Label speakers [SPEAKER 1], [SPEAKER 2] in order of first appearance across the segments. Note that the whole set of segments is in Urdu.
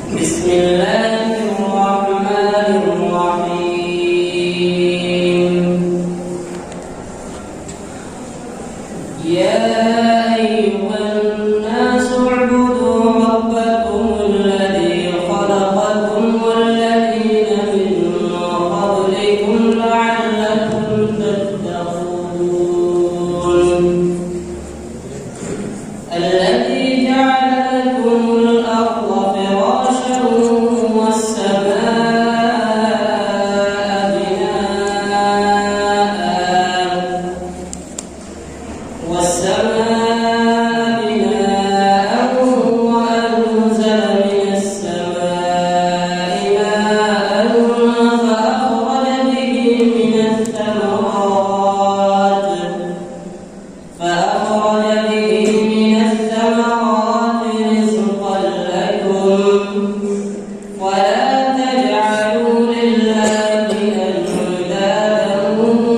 [SPEAKER 1] بسم الله الرحمن الرحيم. يا أيها الناس اعبدوا ربكم الذي خلقكم والذين من قبلكم لعلكم تتقون. الذي جعل لكم الأرض فراشا والسماء بناء وأنزل من السماء ماء فأخرج به من الثمرات رزقا لكم ولا تجعلوا لله أندادا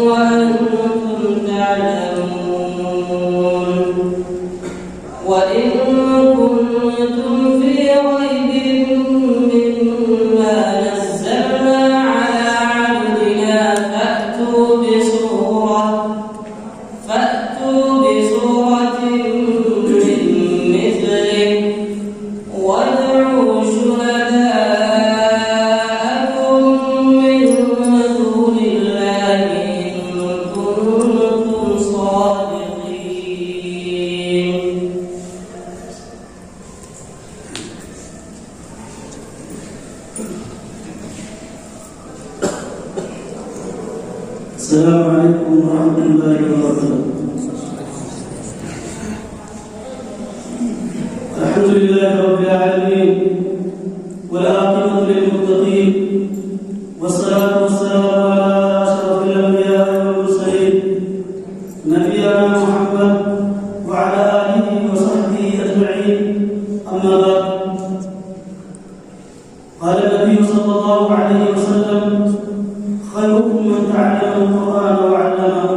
[SPEAKER 1] وأنتم تعلمون. وإن كنتم في ريب مما نزلنا على عبدنا فأتوا بسورة من مثله وادعوا شهداءكم من دون الله إن كنتم صادقين.
[SPEAKER 2] السلام عليكم ورحمة الله وبركاته. الحمد لله رب العالمين والعاقبة للمتقين والصلاة والسلام على أشرف الأنبياء والمرسلين نبينا محمد وعلى آله وصحبه أجمعين. أما بعد، قال النبي صلى الله عليه وسلم: خيركم من تعلم القرآن وعلمه.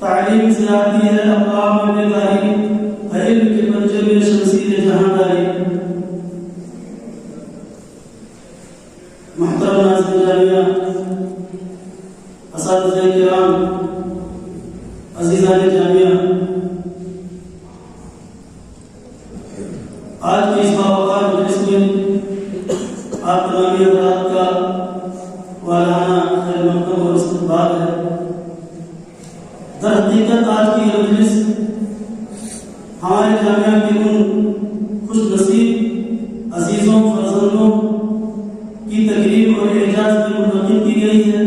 [SPEAKER 2] تعلیم سے آتی ہے اقوام میں بیداری، علم کے پنجے میں شمشیر جہانداری. محترم ناظرین جامعہ، اساتذہ کرام، عزیزان جامعہ، آج کی اس باوقار مجلس میں آپ تمامی حضرات کا والہانہ خیر مقدم اور استقبال ہے. در حقیقت آج کی یہ مجلس ہمارے جامعہ کے ان خوش نصیب عزیزوں فرزندوں کی تقریب اور اعزاز میں منعقد کی گئی ہے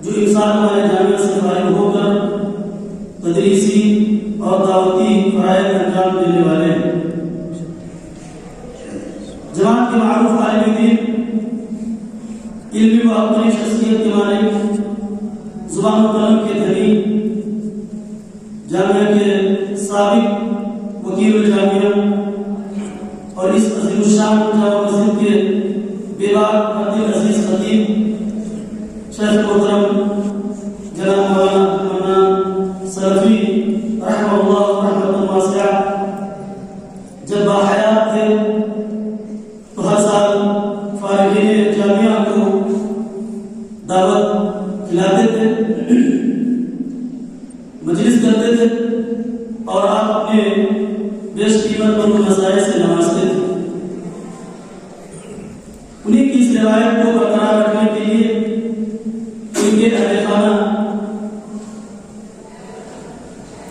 [SPEAKER 2] جو انسان ہمارے جامعہ سے فارغ ہو کر تدریسی اور دعوتی فرائض انجام دینے والے ہیں. جماعت کے معروف عالم دین، علمی و عقلی شخصیت کے مالک، زبان و قلم کے دھنی، جامعہ کے سابق وکیل الجامعہ اور اس عظیم الشان جامع مسجد کے بے باک عبد العزیز خطیب شیخ محترم جناب مولانا عبدالمنان سلفی رحمہ اللہ رحمۃ واسعہ جب باحیات تھے تو ہر سال فارغین جامعہ کو دعوت کھلاتے تھے، مجلس کرتے تھے اور آپ اپنے بیش قیمت پر مسائل سے نوازتے تھے. انہیں کی اس روایت کو برقرار رکھنے کے لیے ان کے اہل خانہ،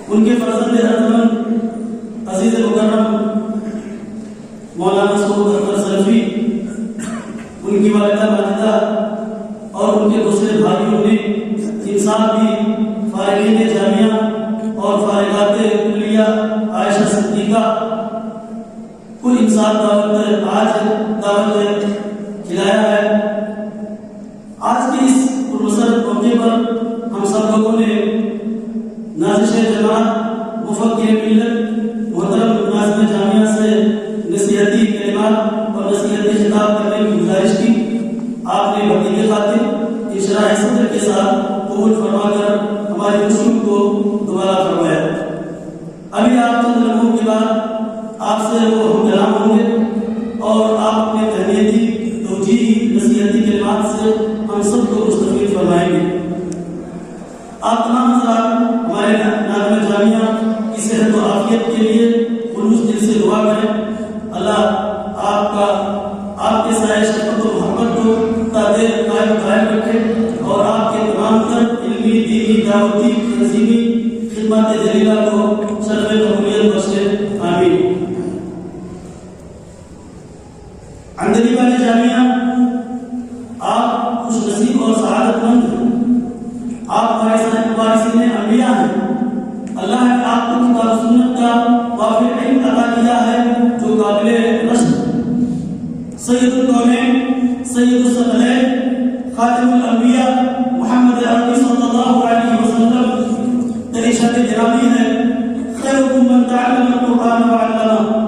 [SPEAKER 2] ان کے فرزند ارجمند عزیز مکرم مولانا سعود اختر سلفی، ان کی والدہ ماجدہ اور ان کے دوسرے بھائیوں نے انسان بھی فارغین جامعہ اور فارغات کلیہ عائشہ صدیقہ کو انسان دعوت کھلایا ہے. آج کے اس پرمسرت موقع پر ہم سب لوگوں نے نازش جماعت مفکر ملت محترم ناظم جامعہ سے نصیحتی کلمات اور نصیحتی خطاب کرنے کی گزارش کی. آپ نے بھرتی کے خاطر اشراح صدر کے ساتھ قبول فرما کر ہماری خوشی کو دوبارہ فرمایا. ابھی آپ چند لمحوں کے بعد آپ سے سے وہ ہم کلام ہوں گے اور آپ اپنے تہنیتی توجیہی نصیحتی کلمات سے ہم سب کو مستفید فرمائیں گے. آپ تمام حضرات ہمارے ناظم جامعہ کی صحت و عافیت کے لیے خلوص دل سے دعا کریں. اللہ آپ کے سائے شفقت و محبت کو تادیر قائم رکھے اور آپ کے تمام تر علمی دینی دعوتی تنظیمی خدمات جلیلہ کو شرف قبولیت بخشے. آمین. اندری والے جامعہ آپ خوش نصیب اور سعادت مند ہیں. آپ وارثین انبیاء ہیں. اللہ نے آپ کو کتاب و سنت کا وافر علم عطا کیا ہے جو قابل رشد. سید القومین سید الثقلین خاتم الانبیاء محمد عربی صلی اللہ علیہ وسلم تریشت گرامی ہے. خیرکم من تعلم القرآن وعلمہ.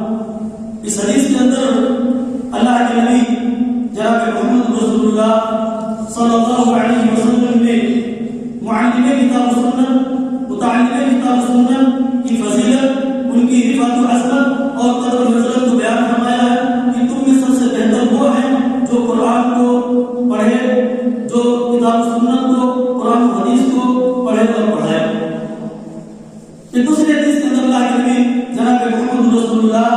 [SPEAKER 2] اس حدیث کے اندر اللہ کے نبی جناب محمد رسول اللہ صلی اللہ علیہ وسلم نے معلم کتاب و سنت متعلم کتاب و سنت کی فضیلت ان کی رفعت و عظمت اور قدر و منزلت کو بیان فرمایا ہے کہ تم میں سب سے بہتر وہ ہیں جو قرآن کو پڑھے, جو کتاب و سنت کو قرآن و حدیث کو پڑھے اور پڑھائے. پھر دوسری حدیث کے اندر اللہ کے نبی جناب محمد رسول اللہ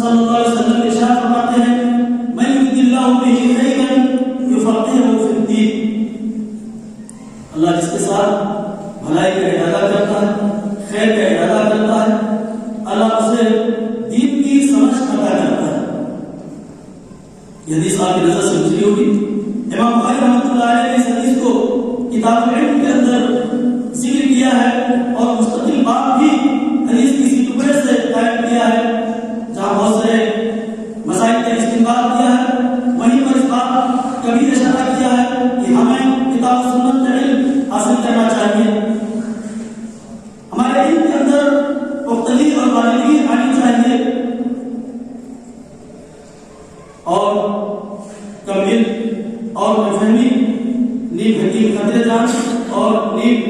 [SPEAKER 2] صلی اللہ علیہ وسلم ارشاد فرماتے ہیں من یرد اللہ بہ خیرا یفقہہ فی الدین. اللہ جس کے ساتھ بھلائی کا ارادہ کرتا ہے, خیر کا ارادہ کرتا ہے, اللہ اسے دین کی سمجھ عطا کرتا ہے. یہ حدیث آپ کی نظر سے گزری ہوگی. امام بخاری رحمۃ اللہ علیہ نے اس حدیث کو کتاب العلم کے اندر ذکر کیا ہے اور مستقل باب بھی حدیث کی اسی ٹکڑے سے قائم کیا ہے جہاں بہت سارے مسائل کا استنباط کیا ہے. وہیں پر اس بات کبھی اشارہ کیا ہے کہ ہمیں کتاب و سنت کا علم حاصل کرنا چاہیے. ہمارے علم کے اندر پختگی اور بالغی آنی چاہیے اور کم علم اور کمفہمی نیک حکیم خطرے جان اور نیک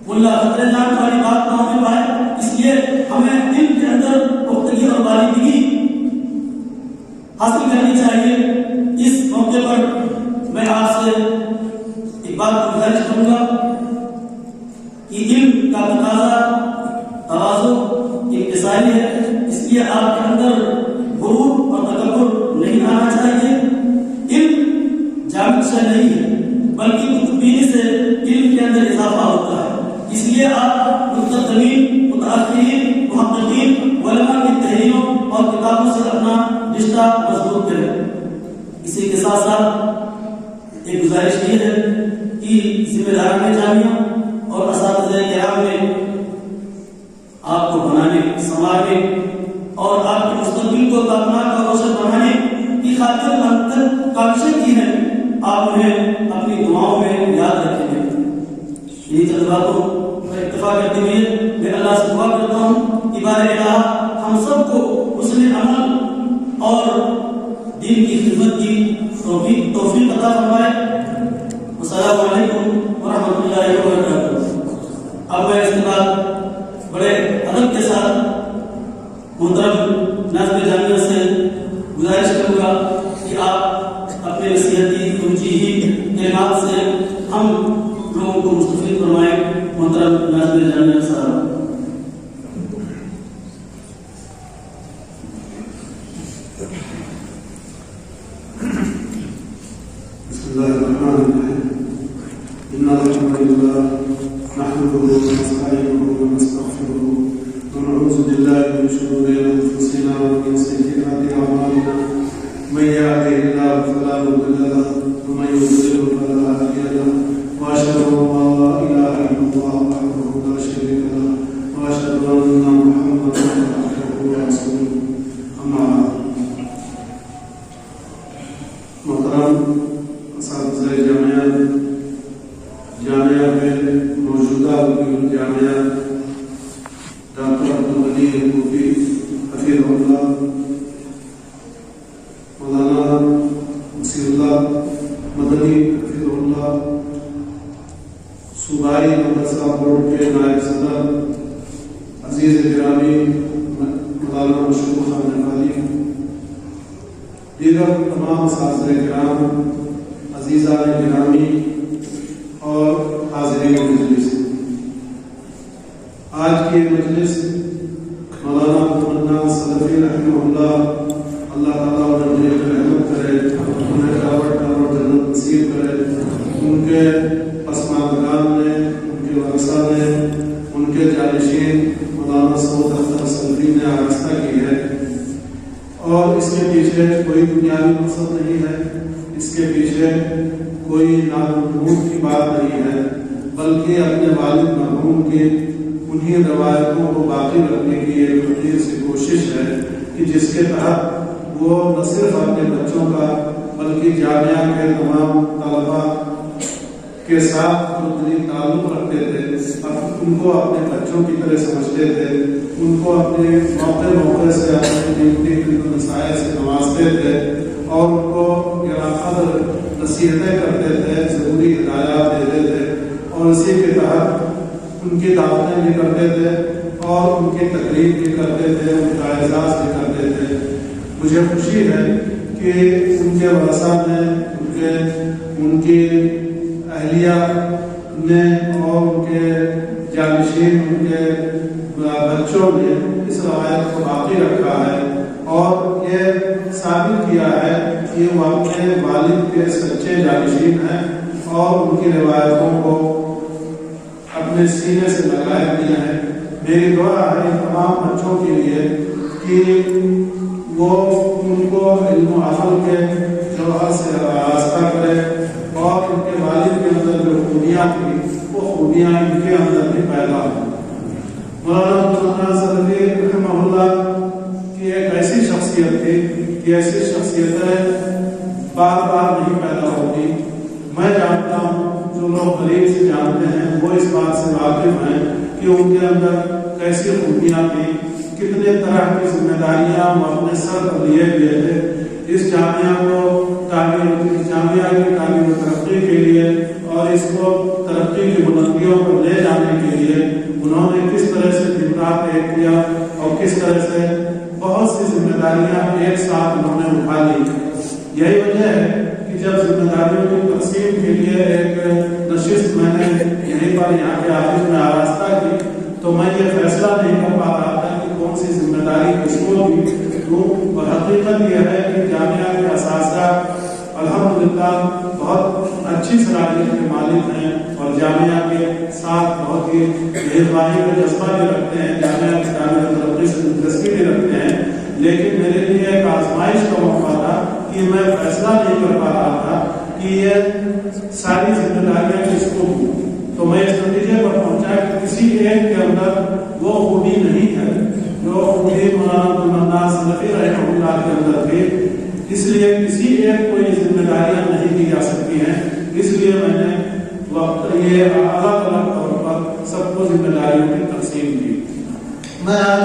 [SPEAKER 2] ملا خطرے جان والی بات نہ ہونے پائے. اس لیے ہمیں علم کے اندر پختگی اور بالغی حاصل کرنی چاہیے. اس موقع پر میں آپ سے ایک بات گزارش کروں گا کہ علم کا تقاضا تواضع انکساری ہے. اس لیے آپ کے اندر غرور اور تکبر نہیں آنا چاہیے. علم جامع سے نہیں ہے بلکہ کتبینی سے علم کے اندر اضافہ ہوتا ہے. اس لیے آپ متقدمین متأخرین محققین علماء کی تحریروں اور کتابوں سے اپنا رشتہ مضبوط کریں. اسی کے ساتھ ساتھ ایک گزارش یہ ہے کہ ذمہ داران جامعہ اور اساتذہ کرام نے آپ کو بنانے سنوارنے اور آپ کے مستقبل کو تابناک اور روشن بنانے کی خاطر انتر کاوشیں کی ہیں. آپ انہیں اپنی دعاؤں میں یاد رکھیں گے. انہیں چند باتوں پر اتفاق کرتے ہوئے میں اللہ سے دعا کرتا ہوں کہ بار الہ ہم سب کو حسن عمل اور دین کی خدمت کی توفیق عطا فرمائے. السلام علیکم ورحمۃ اللہ وبرکاتہ. اب میں اس کے بعد بڑے ادب کے ساتھ محترم ناظم جامعہ سے گزارش کروں گا کہ آپ اپنے نصیحتی توجیہی کلمات سے ہم لوگوں کو مستفید فرمائیں. محترم ناظم جامعہ صاحب.
[SPEAKER 3] بسم الله الرحمن الرحيم. إن الحمد لله نحمده ونستعينه ونستغفره ونعوذ بالله من شرور أنفسنا ومن سيئات أعمالنا. من يهده الله فلا مضل له ومن يضلل فلا هادي له. وأشهد أن لا إله إلا الله وحده لا شريك له وأشهد أن محمدا عبده ورسوله. أما بعد. محترم اساتذہ جامعہ میں موجودہ جامعہ ڈاکٹر عبدالغنی حقوقی حفیظ اللہ, مولانا وسیع اللہ مدنی حفیظ اللہ, صوبائی مدرسہ بورڈ کے نائب صدر عزیز گرامی مولانا مشکور خان نقوی، دیگر تمام اساتذہ کرام، عزیزان گرامی اور حاضرین مجلس، آج کی مجلس مولانا تمنا سلفی رحمہ اللہ تعالیٰ انہیں رحمت کرے، انہیں کاوڑ جنت نصیب کرے، ان کے پسماندگان نے، ان کے ورثہ نے، ان کے جانشین مولانا سعود اختر سلفی نے آراستہ کی ہے، اور اس کے پیچھے کوئی دنیاوی مقصد نہیں ہے، اس کے پیچھے کوئی ناممکن کی بات نہیں ہے، بلکہ اپنے والد مرحوم کی انہی روایتوں کو باقی رکھنے کی ایک خطیر سی کوشش ہے کہ جس کے تحت وہ نہ صرف اپنے بچوں کا بلکہ جامعہ کے تمام طلباء کے ساتھ جو دلی تعلق رکھتے تھے، ان کو اپنے بچوں کی طرح سمجھتے تھے، ان کو اپنے موقع سے اپنے مسائل سے نوازتے تھے اور ان کو قدر نصیحتیں کرتے تھے، ضروری ہدایات دیتے تھے، اور اسی کے تحت ان کی دعوتیں بھی کرتے تھے اور ان کی تقریب بھی کرتے تھے، ان کا اعزاز بھی کرتے تھے۔ مجھے خوشی ہے کہ ان کے ورثہ نے، ان کی اہلیہ نے اور ان کے جانشین، ان کے بچوں نے اس روایت کو باقی رکھا ہے اور یہ ثابت کیا ہے کہ وہ اپنے والد کے سچے جانشین ہیں اور ان کی روایتوں کو اپنے سینے سے لگائے ہوئے ہیں۔ میری دعا ہے تمام بچوں کے لیے کہ وہ ان کو علم و عمل کے جوہر سے آراستہ کرے اور ان کے والد کے اندر جو خوبیاں تھیں وہ خوبیاں ان کے اندر بھی پیدا ہوں۔ مولانا تمنا سلفی رحمہ اللہ کی ایک ایسی شخصیت تھی کہ ایسی شخصیتیں بار بار نہیں پیدا ہوتی۔ میں جانتا ہوں، جو لوگ قریب سے جانتے ہیں وہ اس بات سے واقف ہیں کہ ان کے اندر کیسی خوبیاں تھیں، کتنے طرح کی ذمہ داریاں وہ اپنے سر پر لیے ہوئے تھے۔ اس جامعہ کو جامعہ کی تعلیم و ترقی کے لیے اور اس کو ترقی کی بلندیوں پر لے جانے کے لیے انہوں نے کس طرح سے دن رات ایک کیا اور کس طرح سے بہت سی ذمہ داریاں ایک ساتھ انہوں نے اٹھا لی۔ یہی وجہ ہے کہ جب ذمہ داریوں کی تقسیم کے لیے ایک نشست میں نے یہاں کے آفس میں آراستہ کی تو میں یہ فیصلہ نہیں کر پا رہا تھا کہ کون سی ذمہ داری کس کو بھی دوں، اور حقیقت یہ ہے کہ جامعہ کے اساتذہ الحمدللہ بہت اچھی صلاحیت کے مالک ہیں اور جامعہ کے ساتھ بہت ہی مہربانی کا جذبہ بھی رکھتے ہیں، جامعہ کی تعلیم و ترقی سے دلچسپی بھی رکھتے ہیں، لیکن میرے لیے ایک آزمائش کا موقع تھا کہ میں فیصلہ نہیں کر پا رہا تھا کہ یہ ساری ذمہ داریاں کس کو دوں۔ تو میں اس نتیجے پر پہنچا کہ کسی ایک کے اندر وہ خوبی نہیں ہے جو خوبی مولانا تمنا سلفی رحمہ اللہ کے اندر تھی، اس لیے کسی ایک کو یہ ذمہ داریاں نہیں دی جا سکتی ہیں، اس لیے میں نے یہ الگ الگ طور پر سب کو ذمہ داریوں کی تقسیم کی۔ میں آج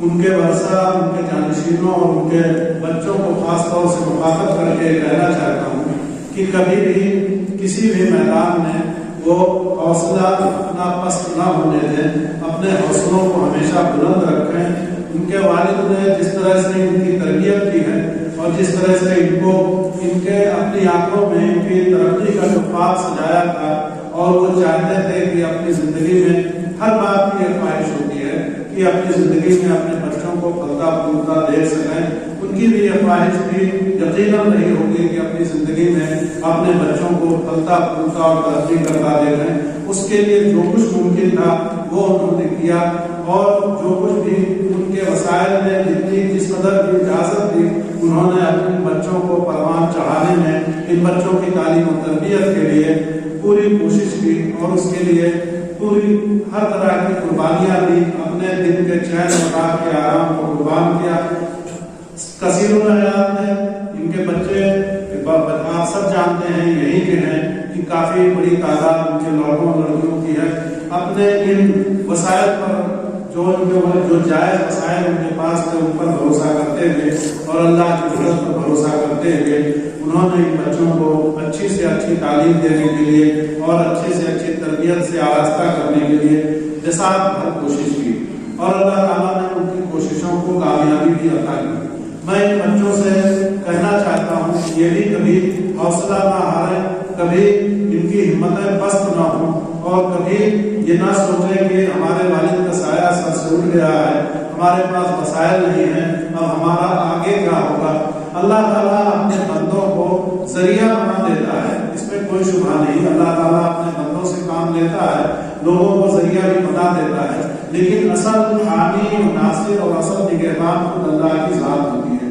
[SPEAKER 3] ان کے ورثہ، ان کے جانشینوں اور ان کے بچوں کو خاص طور سے مخاطب کر کے کہنا چاہتا ہوں کہ کبھی بھی کسی بھی میدان میں وہ حوصلہ اپنا پست نہ ہونے دیں، اپنے حوصلوں کو ہمیشہ بلند رکھیں۔ ان کے والد نے جس طرح سے ان کی تربیت کی ہے اور جس طرح سے ان کو ان کے اپنی آنکھوں میں ان کی ترقی کا جو خواب سجایا تھا اور وہ چاہتے تھے کہ اپنی زندگی میں ہر بات کی ایک خواہش ہوتی ہے کہ اپنی زندگی میں اپنے بچوں کو پھلتا پھولتا دیکھ سکیں، ان کی بھی یہ خواہش بھی یقیناً نہیں ہوگی کہ اپنی زندگی میں اپنے بچوں کو پھلتا پھولتا اور ترقی کرتا دیکھیں۔ اس کے لیے جو کچھ ممکن تھا وہ انہوں نے کیا اور جو کچھ بھی ان کے وسائل نے جس قدر کی اجازت دی انہوں نے اپنے بچوں کو پروان چڑھانے میں، ان بچوں کی تعلیم و تربیت کے لیے پوری کوشش کی اور اس کے لیے پوری ہر طرح کی قربانیاں دی، اپنے دن کے چین و رات کے آرام کو قربان کیا۔ کثیر الحیات ہے، ان کے بچے آپ سب جانتے ہیں، یہی کے ہیں کہ کافی بڑی تعداد ان کے لڑکوں لڑکیوں کی ہے۔ اپنے ان وسائل پر جو جائز وسائل ان کے پاس تھے ان پر بھروسہ کرتے ہوئے اور اللہ کی قدرت پر بھروسہ کرتے ہوئے انہوں نے ان بچوں کو اچھی سے اچھی تعلیم دینے کے لیے اور اچھی سے اچھی تربیت سے آراستہ کرنے کے لیے جسارت بھر کوشش کی اور اللہ تعالیٰ نے ان کی کوششوں کو کو کامیابی بھی عطا کی۔ میں ان بچوں سے کہنا چاہتا ہوں کہ یہ بھی کبھی حوصلہ نہ ہارے، کبھی ان کی ہمتیں پست نہ ہوں، اور کبھی یہ نہ سوچیں کہ ہمارے والد کا سایہ سر سے اٹھ گیا ہے، ہمارے پاس وسائل نہیں ہیں، اب ہمارا آگے کیا ہوگا۔ اللہ تعالیٰ اپنے بندوں کو ذریعہ بنا دیتا ہے، اس میں کوئی شبہ نہیں۔ اللہ تعالیٰ اپنے بندوں سے کام لیتا ہے، لوگوں کو ذریعہ بھی بنا دیتا ہے، لیکن اصل حامی، ناصر اور اصل نگہبان خود اللہ کی ذات ہوتی ہے۔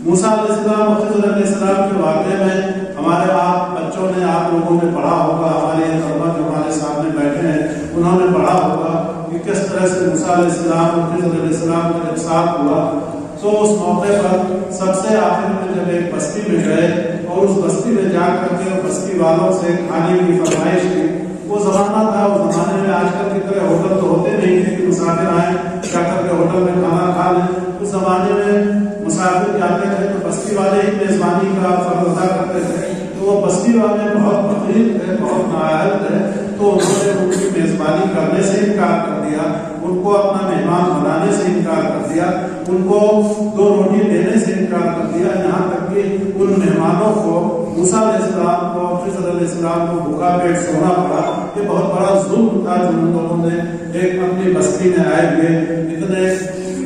[SPEAKER 3] موسیٰ علیہ السلام اور خضر علیہ السلام کے واقعے میں ہمارے آپ بچوں نے، آپ لوگوں نے پڑھا ہوگا، ہمارے طلبہ جو ہمارے سامنے بیٹھے ہیں انہوں نے پڑھا ہوگا کہ کس طرح سے موسیٰ علیہ السلام اور خضر علیہ السلام کا جب ساتھ ہوا تو اس موقع پر سب سے آخر میں جب ایک بستی میں گئے اور اس بستی میں جا کر کے بستی والوں سے کھانے کی فرمائش کی۔ وہ زمانہ تھا، اس زمانے میں آج کل کی طرح ہوٹل تو ہوتے نہیں تھے کہ مسافر آئیں جا کر کے ہوٹل میں کھانا کھا لیں۔ اس زمانے میں مسافر جاتے تھے تو بستی والے ہی میزبانی کا فرض ادا کرتے تھے، تو وہ بستی والے بہت فقیر تھے، بہت نااہل تھے، تو انہوں نے ان کی میزبانی کرنے سے انکار کر دیا، ان کو اپنا مہمان بنانے سے انکار کر دیا، ان کو 2 روٹی دینے سے انکار کر دیا، یہاں تک کہ ان مہمانوں کو، موسیٰ علیہ السلام کو، خضر علیہ السلام کو بھوکا پیٹ سونا پڑا۔ یہ بہت بڑا ظلم تھا جو ان لوگوں نے ایک اپنی بستی میں آئے ہوئے اتنے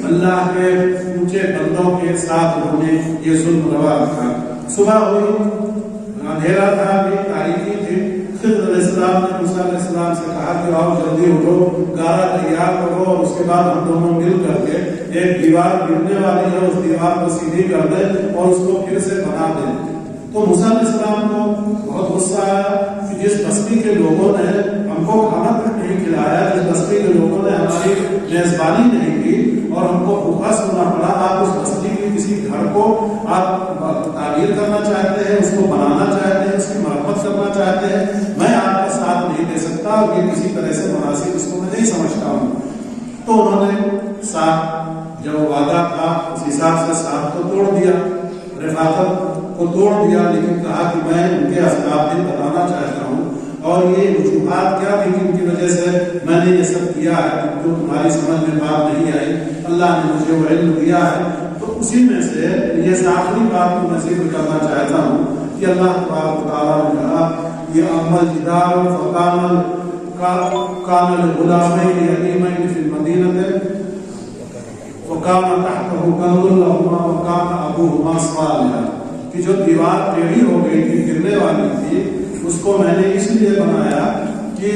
[SPEAKER 3] اللہ کے اونچے بندوں کے ساتھ انہوں نے یہ ظلم روا رکھا۔ صبح ہوئی، اندھیرا تھا، بھی تاریکی تھی۔ خضر علیہ السلام نے موسیٰ علیہ السلام سے کہا کہ آؤ جلدی اٹھو، گارا تیار کرو، اور اس کے بعد ہم دونوں مل کر کے ایک دیوار گرنے والی ہے، اس دیوار کو سیدھی کر دیں اور اس کو پھر سے بنا دیں۔ تو موسیٰ علیہ السلام کو بہت غصہ آیا کہ جس بستی کے لوگوں نے ہم کو کھانا تک نہیں کھلایا، جس بستی کے لوگوں نے ہماری میزبانی نہیں کی اور ہم کو بھوکا سونا پڑا، آپ اس بستی کے کسی گھر کو آپ تعمیر کرنا چاہتے ہیں، اس کو بنانا چاہتے ہیں، اس کی مرمت کرنا چاہتے ہیں، میں آپ کا ساتھ نہیں دے سکتا، اور یہ کسی طرح سے مناسب اس کو میں نہیں سمجھتا ہوں۔ تو انہوں نے ساتھ جو وعدہ تھا اس حساب سے ساتھ کو توڑ دیا، رفاقت کو توڑ دیا، لیکن کہا کہ میں ان کے اسباب بھی بتانا چاہتا ہوں، اور یہ وجوہات کیا تھی جن کی وجہ سے میں نے یہ سب کیا ہے، جو تمہاری سمجھ میں بات نہیں آئی، اللہ نے مجھے وہ علم دیا ہے۔ تو اسی میں سے یہ آخری بات کو میں ذکر کرنا چاہتا ہوں کہ اللہ تبارک و تعالیٰ نے کہا یہ عمل جدار فکامل کامل غلامین یتیمین فی المدینہ وکان تحتہ کنز لہما وکان ابوہما صالحا، کہ جو دیوار ٹیڑھی ہو گئی تھی، گرنے والی تھی، اس کو میں نے اس لیے بنایا کہ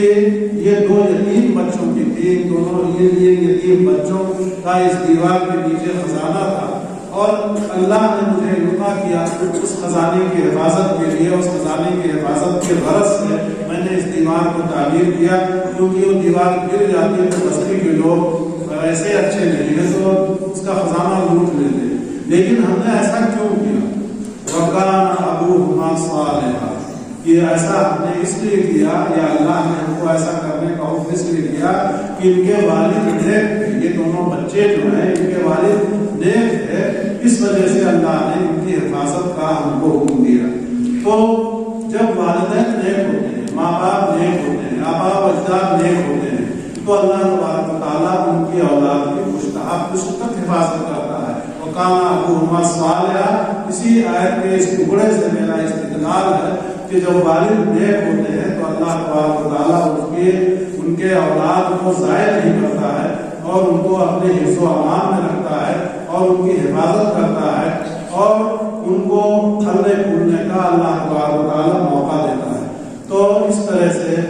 [SPEAKER 3] یہ 2 یتیم بچوں کی تھی، دونوں یہ یتیم بچوں کا اس دیوار کے نیچے خزانہ تھا، اور اللہ نے مجھے عطا کیا اس خزانے کی حفاظت کے لیے، اس خزانے کی حفاظت کے غرض سے میں نے اس دیوار کو تعمیر کیا، کیونکہ وہ دیوار گر جاتی ہے تو بستی کے لوگ ایسے اچھے نہیں ہیں تو اس کا خزانہ لوٹ لیتے، لیکن ہم نے ایسا کیوں کیا؟ وَكَانَ أَبُوهُمَا صَالِحًا، یہ ایسا ہم نے اس لیے کیا، یا اللہ نے ہم کو ایسا کرنے کا حکم اس لیے کیا کہ ان کے والد نیک تھے، یہ دونوں بچے جو ہیں ان کے والد نیک ہے، اس وجہ سے اللہ نے ان کی حفاظت کا ہم کو حکم دیا۔ تو جب والدین نیک ہوتے ہیں، ماں باپ نیک ہوتے ہیں، آبا و اجداد نیک ہوتے ہیں، تو اللہ تبارک و تعالیٰ ان کی اولاد کی مشتق حفاظت کرتا ہے۔ وَكَانَ أَبُوهُمَا صَالِحًا، اسی آیت کے اس ٹکڑے سے میرا استدلال ہے کہ جب والد نیک ہوتے ہیں تو اللہ تبارک و تعالیٰ ان کے اولاد کو ضائع نہیں کرتا ہے، اور ان کو اپنے حفظ و امان میں رکھتا ہے، اور ان کی حفاظت کرتا ہے، اور ان کو پھلنے پھولنے کا اللہ تبارک و تعالیٰ موقع دیتا ہے۔ تو اس طرح سے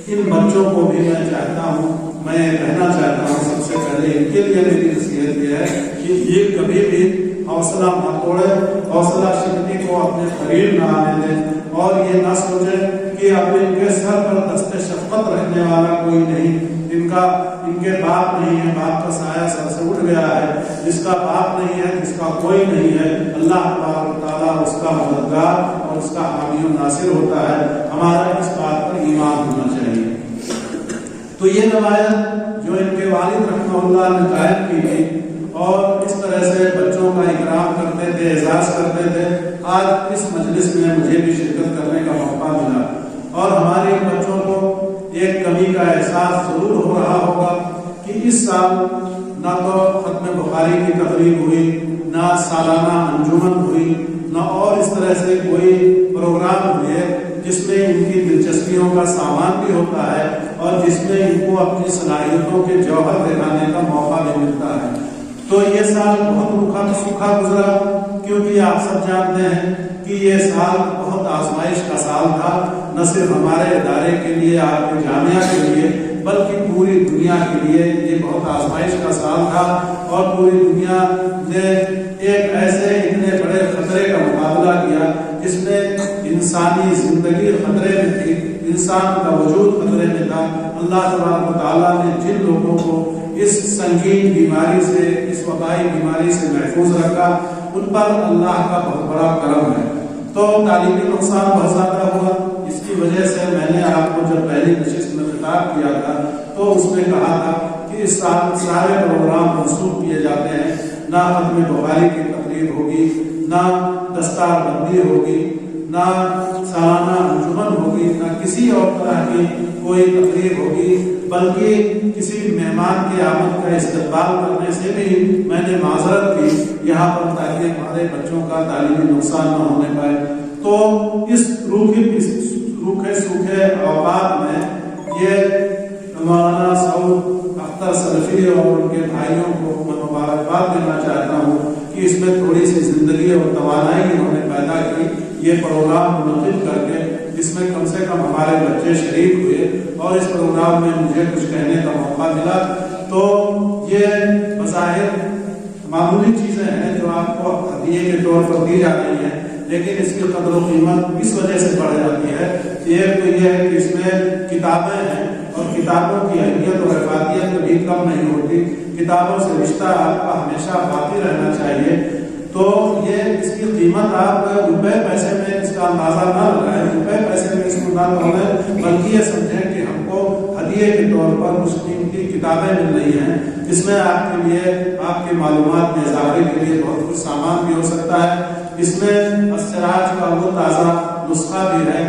[SPEAKER 3] ان بچوں کو بھی میں چاہتا ہوں، میں کہنا چاہتا ہوں سب سے پہلے ان کے لیے میری نصیحت یہ ہے کہ یہ کبھی بھی حوصلہ نہ توڑے، حوصلہ شکنی کو اپنے قریب نہ آنے دیں، اور یہ نہ سوچیں کہ اب ان کے سر پر دست شفقت رکھنے والا کوئی نہیں، ان کے باپ نہیں ہے، باپ کا سایہ سر سے اٹھ گیا ہے، جس کا باپ نہیں ہے، جس کا کوئی نہیں ہے، اللہ تبارک و تعالیٰ اس کا مددگار اور اس کا حامی و ناصر ہوتا ہے۔ ہمارا اس بات پر ایمان ہونا چاہیے۔ تو یہ روایت جو ان کے والد رحمہ اللہ نے قائم کی تھی، اور اس طرح سے بچوں کا اکرام کرتے تھے، اعزاز کرتے تھے، آج اس مجلس میں مجھے بھی شرکت کرنے کا موقع ملا، اور ہمارے بچوں کو ایک کمی کا احساس ضرور ہو رہا ہوگا کہ اس سال نہ تو ختم بخاری کی تقریب ہوئی، نہ سالانہ انجمن ہوئی، نہ اور اس طرح سے کوئی پروگرام ہوئے جس میں ان کی دلچسپیوں کا سامان بھی ہوتا ہے اور جس میں ان کو اپنی صلاحیتوں کے جوہر دکھانے کا موقع بھی ملتا ہے۔ تو یہ سال بہت سوکھا گزرا، کیونکہ آپ سب جانتے ہیں کہ یہ سال بہت آزمائش کا سال تھا، نہ صرف ہمارے ادارے کے لیے، آپ کے جامعہ کے لیے، بلکہ پوری دنیا کے لیے یہ بہت آزمائش کا سال تھا۔ اور پوری دنیا نے ایک ایسے اتنے بڑے خطرے کا مقابلہ کیا جس میں انسانی زندگی خطرے میں تھی، انسان کا وجود خطرے میں تھا۔ اللہ تبارک و تعالیٰ نے جن لوگوں کو اس سنگین بیماری سے، اس وبائی بیماری سے محفوظ رکھا، ان پر اللہ کا بہت بڑا کرم ہے۔ تو تعلیمی نقصان بہت زیادہ ہوا، اس کی وجہ سے میں نے آپ کو جب پہلی نشست میں خطاب کیا تھا تو اس میں کہا تھا کہ اس سال سارے پروگرام منسوخ کیے جاتے ہیں، نہ ختم بخاری کی تقریب ہوگی، نہ دستار بندی ہوگی، نہ سالانہ انجمن ہوگی، نہ کسی اور طرح کی کوئی تقریب ہوگی، بلکہ کسی مہمان کی آمد کا استقبال کرنے سے بھی میں نے معذرت کی یہاں پر، تاکہ ہمارے بچوں کا تعلیمی نقصان نہ ہونے پائے۔ تو اس روکھے سوکھے اوقات میں یہ مولانا سعود اختر سلفی اور ان کے بھائیوں کو میں مبارکباد دینا چاہتا ہوں کہ اس میں تھوڑی سی زندگی اور توانائی انہوں نے پیدا کی، یہ پروگرام منعقد کر کے، جس میں کم سے کم ہمارے بچے شریک ہوئے اور اس پروگرام میں مجھے کچھ کہنے کا موقع ملا۔ تو یہ بظاہر معمولی چیزیں ہیں جو آپ کو ہدیے کے طور پر دی جا رہی ہیں، لیکن اس کی قدر و قیمت اس وجہ سے بڑھ جاتی ہے۔ ایک تو یہ ہے کہ اس میں کتابیں ہیں اور کتابوں کی اہمیت اور افادیت کبھی کم نہیں ہوتی، کتابوں سے رشتہ آپ کا ہمیشہ باقی رہنا چاہیے۔ تو یہ اس کی قیمت آپ روپے پیسے میں اس کا اندازہ نہ لگائیں، روپے پیسے میں اس کو نہ توڑیں، بلکہ یہ سمجھیں کہ ہم کو ہدیے کے طور پر کچھ قیمتی کتابیں مل رہی ہیں، اس میں آپ کے لیے، آپ کی معلومات میں اضافے کے لیے بہت کچھ سامان بھی ہو سکتا ہے۔ اس میں السراج کا وہ تازہ نسخہ بھی ہے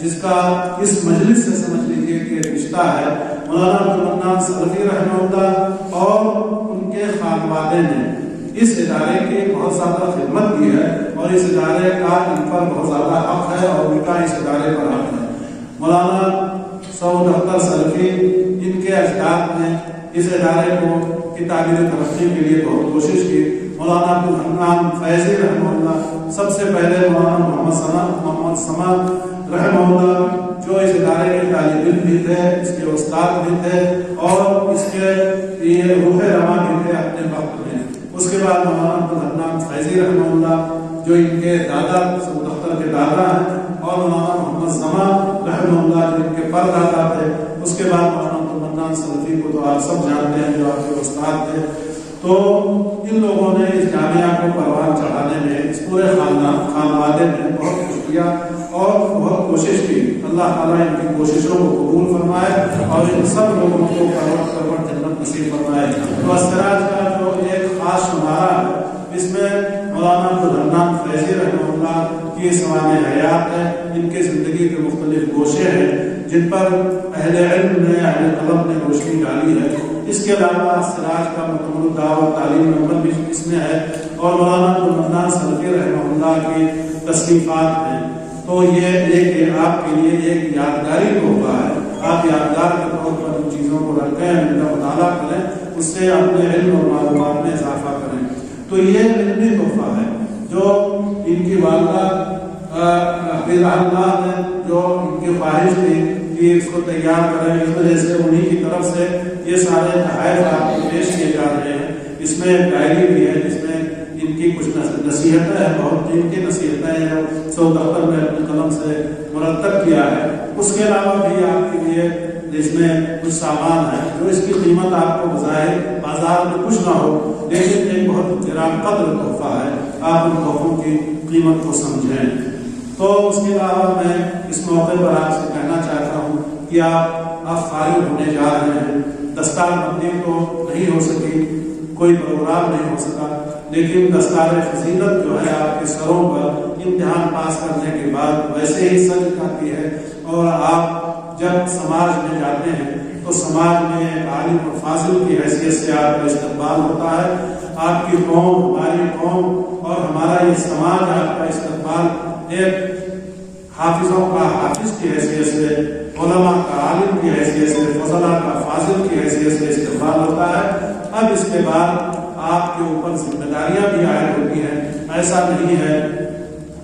[SPEAKER 3] جس کا اس مجلس سے سمجھ لیجیے کہ رشتہ ہے۔ مولانا عبدالمنان سلفی رحمہ اللہ اور ان کے خانوادے نے اس ادارے کی بہت زیادہ خدمت کی ہے اور اس ادارے کا ان پر بہت زیادہ حق ہے اور ان کا اس ادارے پر حق ہے۔ مولانا سعود اختر سلفی، ان کے اجداد نے اس ادارے کو کی تعمیر ترقی کے لیے بہت کوشش کی۔ مولانا عبدالحنان فیضی رحمہ اللہ، سب سے پہلے مولانا محمد سما رحمہ اللہ، جو اس ادارے کے طالب علم بھی تھے، اس کے استاد بھی تھے اور اس کے یہ روح رواں بھی تھے اپنے وقت میں۔ اس کے بعد مولانا عبدالحنان فیضی رحمہ اللہ، جو ان کے دادا سعود اختر کے دادا ہیں، اور مولانا محمد سما رحمہ اللہ، جو ان کے پردادا تھے۔ اس کے بعد مولانا عبدالمنان سلفی کو تو آپ سب جانتے ہیں، جو آپ کے استاد تھے۔ تو ان لوگوں نے اس جامعہ کو پروان چڑھانے میں، اس پورے خانوادے میں بہت کچھ کیا اور بہت کوشش کی۔ اللہ تعالیٰ ان کی کوششوں کو قبول فرمائے اور ان سب لوگوں کو پروان جنت نصیب فرمائے۔ تو اسراج کا جو ایک خاص شمارہ ہے، اس میں مولانا عبدالحنان فیضی رحمہ اللہ کی سوانح حیات ہے، ان کے زندگی کے مختلف گوشے ہیں جن پر اہل علم نے، اہل قلم نے روشنی ڈالی ہے۔ اس کے علاوہ سراج کا مکمل دعوت تعلیم نمبر بھی اس میں ہے اور مولانا عبدالمنان سلفی رحمہ اللہ کی تصنیفات ہیں۔ تو یہ ایک آپ کے لیے ایک یادگاری تحفہ ہے، آپ یادگار کے طور پر ان چیزوں کو رکھیں، ان کا مطالعہ کریں، اس سے اپنے علم اور معلومات میں اضافہ کریں۔ تو یہ علمی تحفہ ہے جو ان کی والدہ حفیظہ اللہ نے، جو ان کی خواہش تھی کہ اس کو تیار کریں، اس وجہ سے انہی کی طرف سے یہ سارے تحائف آپ کو پیش کیے جا رہے ہیں۔ اس میں ایک ڈائری بھی ہے جس میں ان کی کچھ نصیحتیں ہیں، بہت قیمتی نصیحتیں ہیں، سعود اختر نے اپنے قلم سے مرتب کیا ہے۔ اس کے علاوہ بھی آپ کے لیے اس میں کچھ سامان ہے جو اس کی قیمت آپ کو بظاہر بازار میں کچھ نہ ہو، لیکن ایک بہت گران قدر تحفہ ہے، آپ ان تحفوں کی قیمت کو سمجھیں۔ تو اس کے علاوہ میں اس موقع پر آپ سے کہنا چاہتا ہوں کہ آپ فارغ ہونے جا رہے ہیں، دستار بندی تو نہیں ہو سکی، کوئی پروگرام نہیں ہو سکا، لیکن دستار فضیلت جو ہے آپ کے سروں پر امتحان پاس کرنے کے بعد ویسے ہی سج جاتی ہے، اور آپ جب سماج میں جاتے ہیں تو سماج میں ایک عالم اور فاضل کی حیثیت سے آپ کا استقبال ہوتا ہے. آپ کی قوم، ہماری قوم اور ہمارا یہ سماج آپ کا استقبال ایک حافظوں کا حافظ کی حیثیت سے، علماء کا عالم کی حیثیت سے، فضلاء کا فاضل کی حیثیت سے استقبال ہوتا ہے. اب اس کے بعد آپ کے اوپر ذمہ داریاں بھی عائد ہوتی ہیں. ایسا نہیں ہے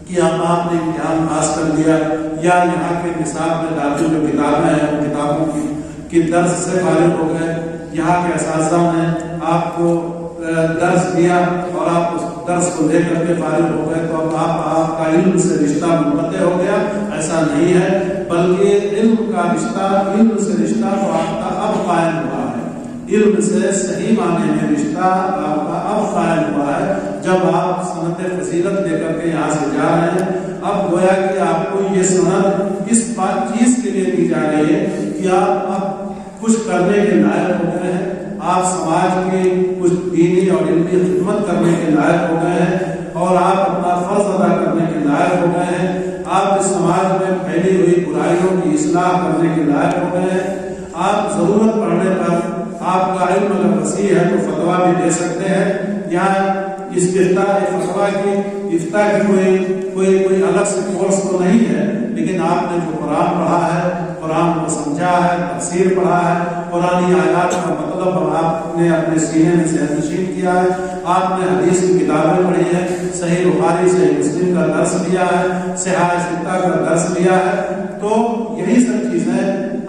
[SPEAKER 3] کہ آپ نے امتحان پاس کر لیا یا یہاں کے نصاب میں داخل جو کتابیں ہیں ان کتابوں کی درس سے فارغ ہو گئے. یہاں کے اساتذہ نے آپ کو درس دیا اور آپ اس درس کو لے کر کے فارغ ہو گئے تو اب آپ کا علم سے رشتہ منقطع ہو گیا. ایسا نہیں ہے، بلکہ علم کا رشتہ، علم سے رشتہ تو آپ کا اب قائم ہوا ہے. علم سے صحیح معنی میں رشتہ آپ کا اب قائم ہوا ہے جب آپ سند فضیلت لے کر کے یہاں سے جا رہے ہیں. اب گویا کہ آپ کو یہ سند اس چیز کے لیے دی جا رہی ہے کہ آپ اب کچھ کرنے کے لائق ہو گئے ہیں، آپ سماج کی کچھ دینی اور علمی خدمت کرنے کے لائق ہو گئے ہیں اور آپ اپنا فرض ادا کرنے کے لائق ہو گئے ہیں. آپ اس سماج میں پھیلی ہوئی برائیوں کی اصلاح کرنے کے لائق ہو گئے ہیں. آپ ضرورت پڑنے پر آپ کا علم اگر وسیع ہے تو فتویٰ بھی دے سکتے ہیں. یہاں استفتاء فتویٰ کی افتاء کی کوئی الگ سے کورس تو نہیں ہے، لیکن آپ نے جو قرآن پڑھا ہے، قرآن کو سمجھا ہے، تفسیر پڑھا ہے، قرآنی آیات کا مطلب آپ نے اپنے سینے میں ذہن نشین کیا ہے، آپ نے حدیث کی کتابیں پڑھی ہیں، صحیح بخاری صحیح مسلم کا درس لیا ہے، صحاح ستہ کا درس لیا ہے. تو یہی سب چیزیں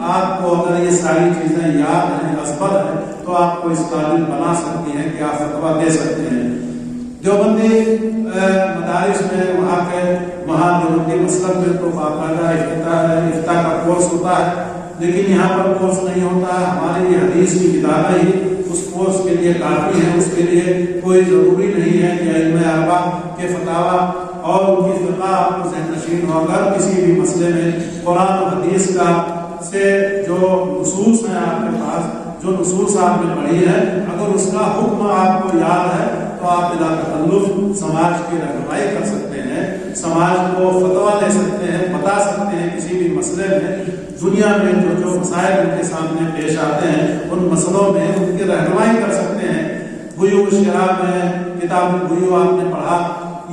[SPEAKER 3] آپ کو، اگر یہ ساری چیزیں یاد ہیں، اثبت ہیں، تو آپ کو اس قابل بنا سکتی ہیں کہ آپ فتویٰ دے سکتے ہیں. دیوبندی مدارس میں وہاں دیوبندی مسلک میں تو باقاعدہ افتاء کا کورس ہوتا ہے، لیکن یہاں پر کورس نہیں ہوتا ہے. ہمارے یہ حدیث کی کتابیں ہی اس کورس کے لیے کافی ہیں. اس کے لیے کوئی ضروری نہیں ہے کہ علم اربع کے فتاویٰ اور ان کی فقہ آپ کو ذہن نشین ہو. اگر کسی بھی مسئلے میں قرآن و حدیث کا سے جو نصوص ہیں آپ کے پاس، جو نصوص آپ نے پڑھی ہے، اگر اس کا حکم آپ کو یاد ہے تو آپ بلا تکلف سماج کی رہنمائی کر سکتے ہیں، سماج کو فتویٰ دے سکتے ہیں، بتا سکتے ہیں کسی بھی مسئلے میں. دنیا میں جو مسائل ان کے سامنے پیش آتے ہیں ان مسئلوں میں ان کی رہنمائی کر سکتے ہیں. بیوع و شراء میں کتاب البیوع آپ نے پڑھا،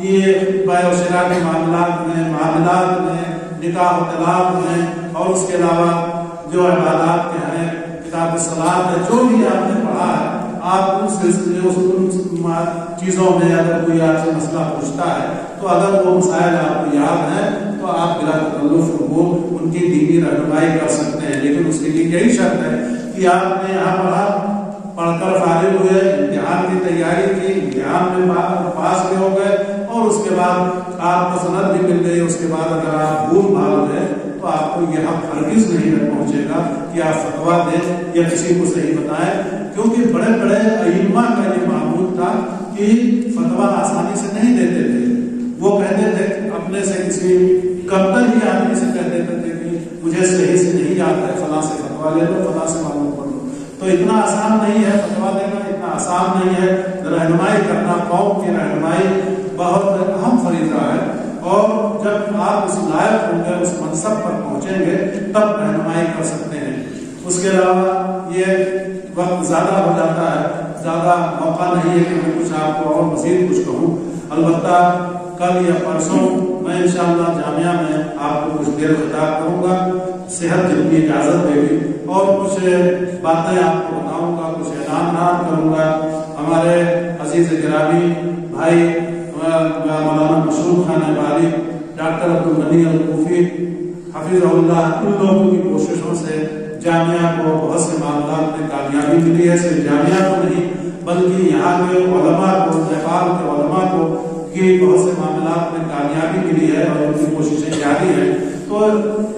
[SPEAKER 3] یہ بیع و شراء کے معاملات میں نکاح و طلاق میں اور اس کے علاوہ جو عبادات کے ہیں، کتاب الصلاۃ ہے، جو بھی آپ نے پڑھا ہے، آپ اس سلسلے ان چیزوں میں اگر کوئی آپ سے مسئلہ پوچھتا ہے تو اگر وہ مسائل آپ کو یاد ہیں تو آپ بلا تکلف ان کی دینی رہنمائی کر سکتے ہیں. لیکن اس کے لیے یہی شرط ہے کہ آپ نے یہاں پڑھ کر فارغ ہوئے، امتحان کی تیاری کی، امتحان میں پاس بھی ہو گئے اور اس کے بعد آپ کو سند بھی مل گئی. اس کے بعد اگر آپ بھول بھال گئے تو آپ کو یہ حق ہرگز نہیں پہنچے گا کہ آپ فتویٰ دیں یا کسی کو صحیح بتائیں، کیونکہ بڑے بڑے ائمہ کا یہ معمول تھا کہ فتویٰ آسانی سے نہیں دیتے تھے. وہ کہتے تھے اپنے سے کسی کمتر ہی آدمی سے کہہ دیتے تھے کہ مجھے صحیح سے نہیں یاد ہے، فلاں سے فتویٰ لے لو، فلاں سے معلوم کر لو. تو اتنا آسان نہیں ہے فتویٰ دینا، اتنا آسان نہیں ہے. رہنمائی کرنا، قوم کی رہنمائی بہت اہم فریضہ ہے، اور جب آپ اس لائق ہوں گے، اس منصب پر پہنچیں گے، تب رہنمائی کر سکتے ہیں. اس کے علاوہ یہ وقت زیادہ ہو جاتا ہے، زیادہ موقع نہیں ہے کہ میں کچھ آپ کو اور مزید کچھ کہوں. البتہ کل یا پرسوں میں انشاءاللہ جامعہ میں آپ کو کچھ دیر خطاب کروں گا، صحت جتنی اجازت دے گی، اور کچھ باتیں آپ کو بتاؤں گا، کچھ اعلانات کروں گا. ہمارے عزیز گرامی بھائی مولانا مشروق خان باری، ڈاکٹر عبدالغنی الکوفی حفظہ اللہ، ان لوگوں کی کوششوں سے جامعہ کو بہت سے معاملات میں کامیابی ملی ہے. صرف جامعہ کو نہیں بلکہ یہاں کے علماء کو، نیپال کے علماء کو کی بہت سے معاملات میں کامیابی ملی ہے اور ان کی کوششیں جاری ہیں. تو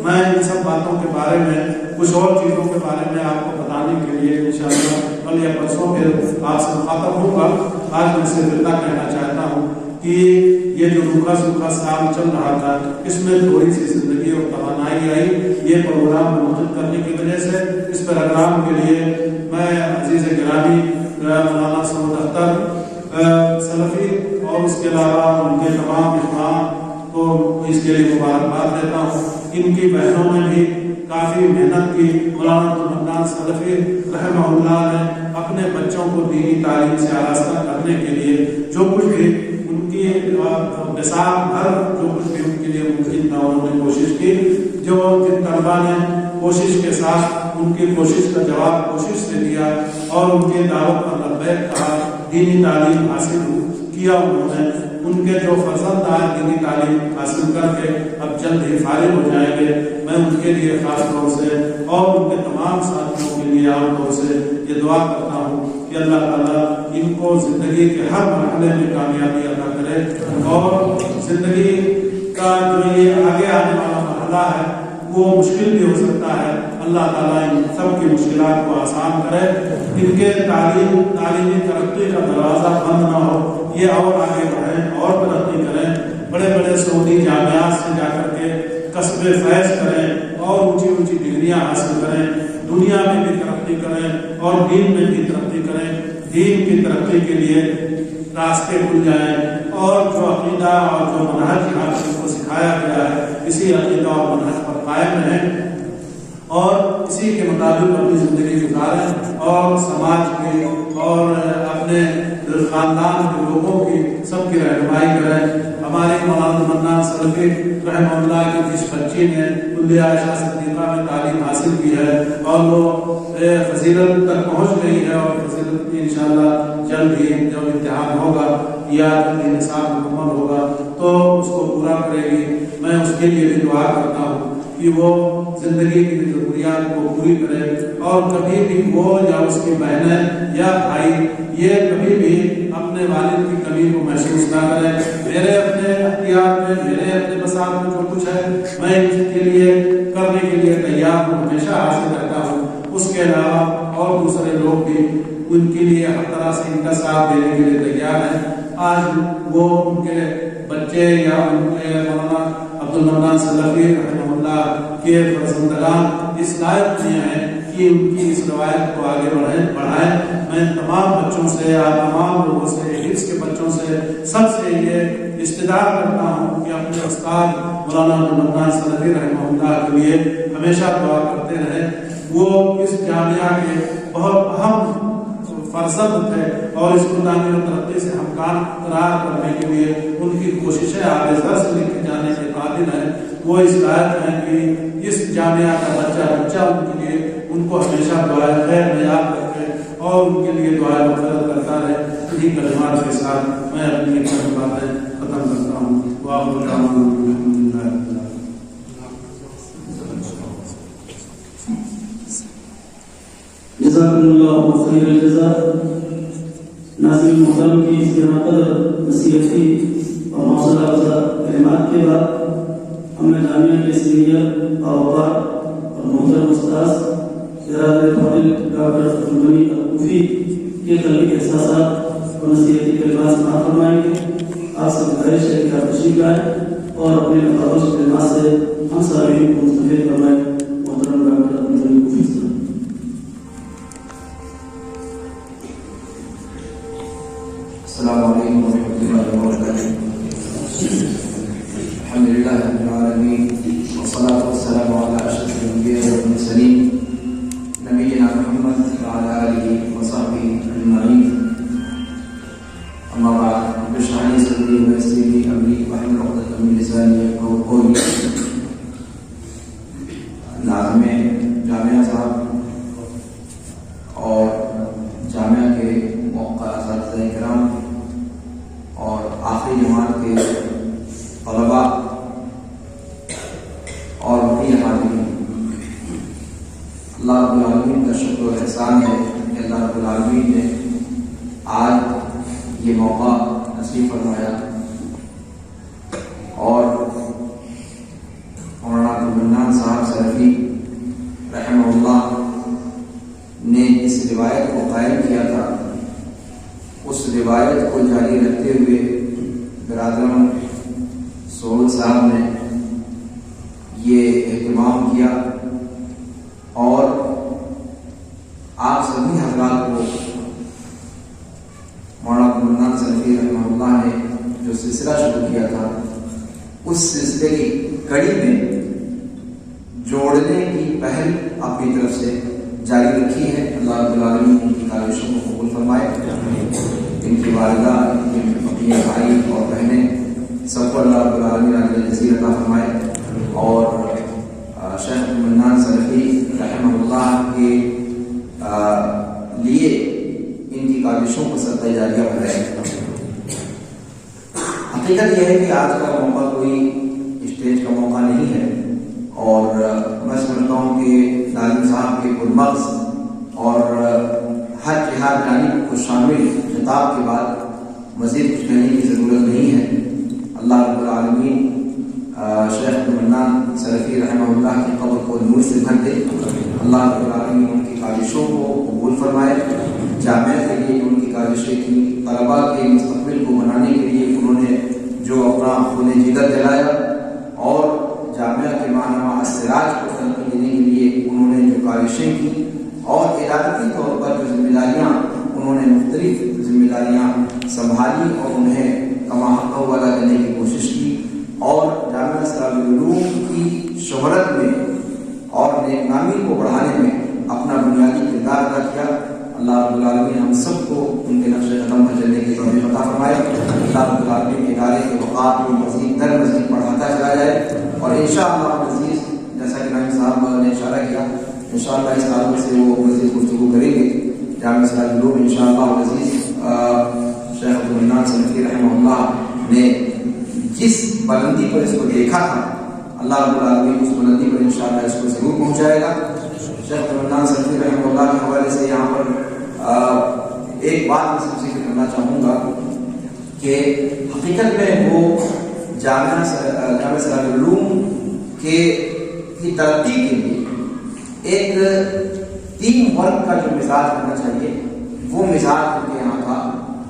[SPEAKER 3] میں ان سب باتوں کے بارے میں، کچھ اور چیزوں کے بارے میں آپ کو بتانے کے لیے انشاءاللہ کل یا پرسوں پھر آپ سے مخاطب ہوں گا. آج میں صرف اتنا کہنا چاہتا ہوں کہ یہ جو روکھا سوکھا سال چل رہا تھا، اس میں تھوڑی سی زندگی اور توانائی آئی. یہ پروگرام منعقد کرنے کی وجہ سے اس پروگرام کے لیے میں عزیز گرامی مولانا سعود اختر سلفی اور اس کے علاوہ ان کے تمام اخوان کو اس کے لیے مبارکباد دیتا ہوں. ان کی بہنوں نے بھی کافی محنت کی. مولانا عبدالمنان سلفی رحمہ اللہ نے اپنے بچوں کو دینی تعلیم سے آراستہ کرنے کے لیے جو کچھ بھی ان کی مثال بھر جو کچھ بھی ان کے لیے ممکن تھا انہوں نے کوشش کی. جو جن طلبا نے کوشش کے ساتھ ان کی کوشش کا جواب کوشش سے دیا اور ان کے دعوت پر لبیک کہا, دینی تعلیم حاصل کیا انہوں نے. ان کے جو فرزند آئے دینی تعلیم حاصل کر کے اب جلد ہی فارغ ہو جائیں گے. میں ان کے لیے خاص طور سے اور ان کے تمام ساتھیوں کے لیے عام طور سے یہ دعا کرتا ہوں کہ اللہ تعالیٰ ان کو زندگی کے ہر مرحلے میں کامیابی عطا کرے اور زندگی کا جو یہ آگے آنے والا مرحلہ ہے وہ مشکل بھی ہو سکتا ہے. اللہ تعالیٰ ان سب کی مشکلات کو آسان کرے. ان کے تعلیمی ترقی کا دروازہ بند نہ ہو, یہ اور آگے بڑھیں اور ترقی کریں, بڑے بڑے سعودی جامعات سے جا کر کے کسب فیض کریں اور اونچی اونچی ڈگریاں حاصل کریں, دنیا میں بھی ترقی کریں اور دین میں بھی ترقی کریں. دین کی ترقی کے لیے راستے کھل جائیں اور جو عقیدہ اور جو منہج یہاں کو سکھایا گیا ہے اسی عقیدہ اور منہج پر قائم رہیں اور اسی کے مطابق اپنی زندگی گزاریں اور سماج کی اور اپنے خاندان کے لوگوں کی سب کی رہنمائی کریں. ہمارے مولانا عبدالمنان سلفی رحمہ اللہ کی جس بچی نے کلیہ عائشہ صدیقہ میں تعلیم حاصل کی ہے اور وہ فضیلت تک پہنچ گئی ہے اور فضیلت کی انشاءاللہ جلد ہی جب امتحان ہوگا یا جلد ہی نصاب مکمل ہوگا تو اس کو پورا کرے گی. میں اس کے لیے بھی دعا کرتا ہوں کہ وہ زندگی کی ضروریات کو پوری کرے اور کبھی بھی وہ یا اس کی بہنیں یا بھائی یہ کبھی بھی اپنے والد کی کمی کو محسوس نہ کرے. میرے اپنے اختیار میں میرے اپنے بساط میں جو کچھ ہے میں اس کے لیے کرنے کے لیے تیار ہوں, ہمیشہ حاصل رہتا ہوں. اس کے علاوہ اور دوسرے لوگ بھی ان کے لیے ہر طرح سے ان کا ساتھ دینے کے لیے تیار ہیں. آج وہ ان کے بچے یا ان کے مولانا عبدالمنان سلفی رحمہ اللہ کے فرزندگان اس لائق نہیں ہیں کہ ان کی اس روایت کو آگے بڑھائیں. میں تمام بچوں سے اور تمام لوگوں سے حفظ کے بچوں سے سب سے یہ استدعا کرتا ہوں کہ اپنے استاد مولانا عبدالمنان سلفی رحمہ اللہ کے لیے ہمیشہ دعا کرتے رہیں. وہ اس جامعہ کے بہت اہم فرزند تھے اور اس کو تعمیر و ترقی سے ہمکار قرار کرنے کے لیے ان کی کوششیں آگے سے لکھے جانے کے قابل ہیں. وہ اس لائق ہیں کہ اس جامعہ کا بچہ ان کے لیے ان کو ہمیشہ دعائے خیر میں یاد رکھے اور ان کے لیے دعائے مغفرت کرتا رہے. انہیں کلمات کے ساتھ میں اپنی چند باتیں ختم کرتا ہوں. وآخر دعوانا الحمدللہ رب العالمین.
[SPEAKER 2] جزاکم اللہ خیر الجزاء. ناظرین محترم کی اس قدر نصیحتی اور حوصلہ افزا کلمات کے بعد ہم نے جامعہ کے سینئر اور محترم استاذ ڈاکٹر عبدالغنی الکوفی کے قلبی احساسات اور نصیحتی کلمات سماعت فرمائیں گے. آپ سب گزارش ہے کہ آپ تشریف لائیں اور اپنے مقابل کلمات سے ہم سامعین کو مستفید فرمائیں. محترم ڈاکٹر عبدالغنی الکوفی صاحب.
[SPEAKER 4] السلام علیکم ورحمۃ اللہ وبرکاتہ. الحمد للہ رب العالمین والصلاة والسلام علی اشرف الانبیاء والمرسلین نبینا محمد وعلی آلہ وصحبہ اجمعین. اما بعد رب اشرح لی صدری ویسر لی امری واحلل عقدۃ من لسانی یفقہوا قولی. ناظم جامعہ صاحب اور جامعہ کے موقع اساتذہ کرام اور آخری جماعت کے طلباء اور بقیہ حاضرین، اللہ رب العالمین کا شکر و احسان ہے کہ اللہ رب العالمین نے آج یہ موقع نصیب فرمایا اور مولانا عبدالمنان صاحب سلفی رحمہ اللہ نے اس روایت کو قائم کیا تھا. اس روایت کو جاری رکھتے ہوئے برادران سعود صاحب نے یہ اہتمام کیا اور آپ سبھی حضرات کو مولانا عبدالمنان سلفی رحمہ اللہ نے جو سلسلہ شروع کیا تھا اس سلسلے کی کڑی میں جوڑنے کی پہل اپنی طرف سے جاری رکھی ہے. اللہ رب العالمین ان کی کاوشوں کو قبول فرمائے. ان کی والدہ، اپنے بھائی اور بہنیں سب کو اللہ رب العالمین اجر جزیل عطا فرمائے. اور شیخ عبدالمنان سلفی رحمہ اللہ کے لیے ان کی کاوشوں کو صدقہ جاریہ بنائے. حقیقت یہ ہے کہ آج کا موقع کوئی اسٹیج کا موقع نہیں ہے، اور میں سمجھتا ہوں کہ ناظم صاحب کے پرمغز اور ہر جہاد جانب کو شامل خطاب کے بعد مزید کچھ کہنے کی ضرورت نہیں ہے. اللہ رب العالمین شیخ عبدالمنان سلفی رحمہ اللہ کی قبر کو نور سے بھر دے. اللہ رب العالمین ان کی کاوشوں کو قبول فرمائے. جامعہ کے لیے ان کی کاوشیں کی، طلباء کے مستقبل کو بنانے کے لیے انہوں نے جو اپنا خون جگر جلایا، اور جامعہ کے ماہنامہ السراج کو ترقی دینے کے لیے انہوں نے جو کاوشیں کی، اور ارادتی طور پر جو ذمہ داریاں انہوں نے مختلف ذمہ داریاں سنبھالی اور انہیں کما حق والا کرنے کی کوشش کی، اور جامعہ اسلامی علوم کی شہرت میں اور نیک نامی کو بڑھانے میں اپنا بنیادی کردار ادا کیا. اللہ رب العالمین ہم سب کو ان کے نقش قدم پر چلنے کی توفیق عطا فرمائے. اللہ رب العالمین ادارے کے وقار کو مزید در مزید بڑھاتا چلا جائے، اور انشاءاللہ عزیز جیسا کہ نائب صاحب نے اشارہ کیا، انشاءاللہ اس تعلق سے وہ مزید گفتگو کریں گے. جامعہ اسلامی علوم انشاءاللہ عزیز شیخ عبدالمنان سلفی رحمہ اللہ نے جس بلندی پر اس کو دیکھا تھا، اللہ رب العالمین اس بلندی پر انشاءاللہ اس کو ضرور پہنچائے گا. شیخ عبدالمنان سلفی رحمہ اللہ کے حوالے سے یہاں پر ایک بات میں سب سے کرنا چاہوں گا کہ حقیقت میں وہ جامعہ اسلامی علوم کی ترقی کے لیے ایک ٹیم ورک کا جو مزاج ہونا چاہیے وہ مزاج ان کے یہاں تھا.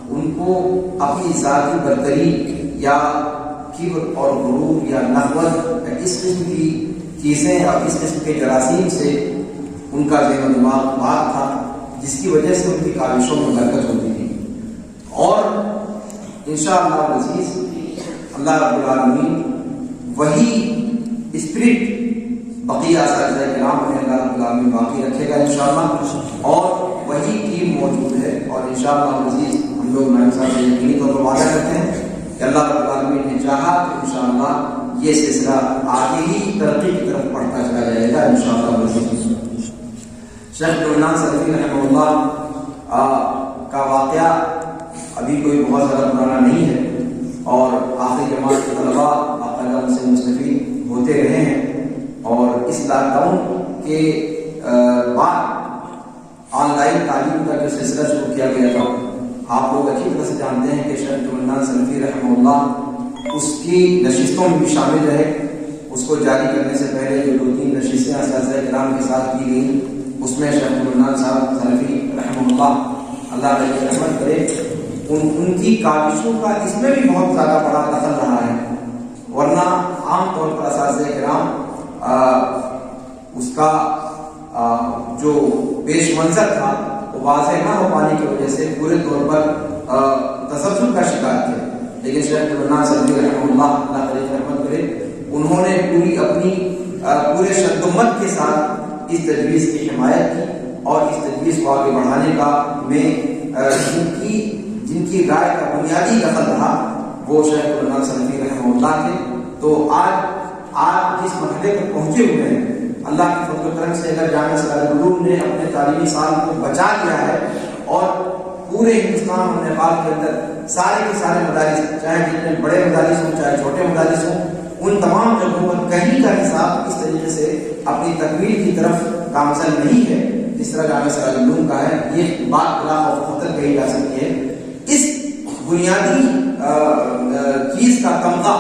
[SPEAKER 4] ان کو اپنی ذاتی برتری یا کبر اور غرور یا نخوت یا اس قسم کی چیزیں اور اس قسم کے جراثیم سے ان کا ذہن و دماغ پاک تھا، جس کی وجہ سے ان کی کاوشوں میں برکت ہوتی تھی. اور انشاءاللہ عزیز اللہ رب العالمین وہی اسپرٹ بقیہ اساتذہ کرام میں اللہ رب العالمین باقی رکھے گا انشاءاللہ، اور وہی ٹیم موجود ہے. اور انشاءاللہ عزیز ہم لوگ نائب صاحب سے یقینی طور پر وعدہ کرتے ہیں کہ اللہ رب العالمین نے چاہا تو انشاءاللہ یہ سلسلہ آگے ہی ترقی کی طرف بڑھتا چلا جائے گا انشاءاللہ عزیز. شیخ عبدالمنان سلفی رحمہ اللہ کا واقعہ ابھی کوئی بہت زیادہ پرانا نہیں ہے، اور آخری جماعت کے طلباء باقاعدہ ان سے مستفید ہوتے رہے ہیں. اور اس لاک ڈاؤن کے بعد آن لائن تعلیم کا جو سلسلہ شروع کیا گیا تھا، آپ لوگ اچھی طرح سے جانتے ہیں کہ شیخ عبدالمنان سلفی رحمہ اللہ اس کی نشستوں میں بھی شامل رہے. اس کو جاری کرنے سے پہلے جو 2-3 نشستیں اساتذہ کرام کے ساتھ کی گئیں، اس میں شیخ عبدالمنان صاحب سلفی رحمہ اللہ اللہ علیہ رحمت کرے ان کی کاوشوں کا اس میں بھی بہت زیادہ بڑا دخل رہا ہے. ورنہ عام طور پر اساتذہ کرام اس کا جو پیش منظر تھا وہ واضح نہ ہو پانے کی وجہ سے پورے طور پر تسلسل کا شکار تھے. لیکن شیخ عبدالمنان سلفی رحمہ اللہ اللہ علیہ رحمت کرے انہوں نے پورے شد و مت کے ساتھ اس تجویز کی حمایت کی، اور اس تجویز کو آگے بڑھانے کا میں جن کی رائے کا بنیادی دخل رہا وہ شیخ عبدالمنان سلفی رحمہ اللہ تھے. تو آج جس مرحلے پر پہنچے ہوئے ہیں، اللہ کی فضل و کرم سے اگر جامعہ اسلامی علوم نے اپنے تعلیمی سال کو بچا لیا ہے، اور پورے ہندوستان اور نیپال کے اندر سارے کے سارے مدارس، چاہے جتنے بڑے مدارس ہوں چاہے چھوٹے مدارس ہوں، ان تمام جگہوں پر کہیں کا حساب اس طریقے سے اپنی تکمیل کی طرف گامزن نہیں ہے جس طرح جامعہ اسلامی علوم کا ہے. یہ بات بلا خوف خطر کہی جا سکتی ہے. اس بنیادی چیز کا تمغہ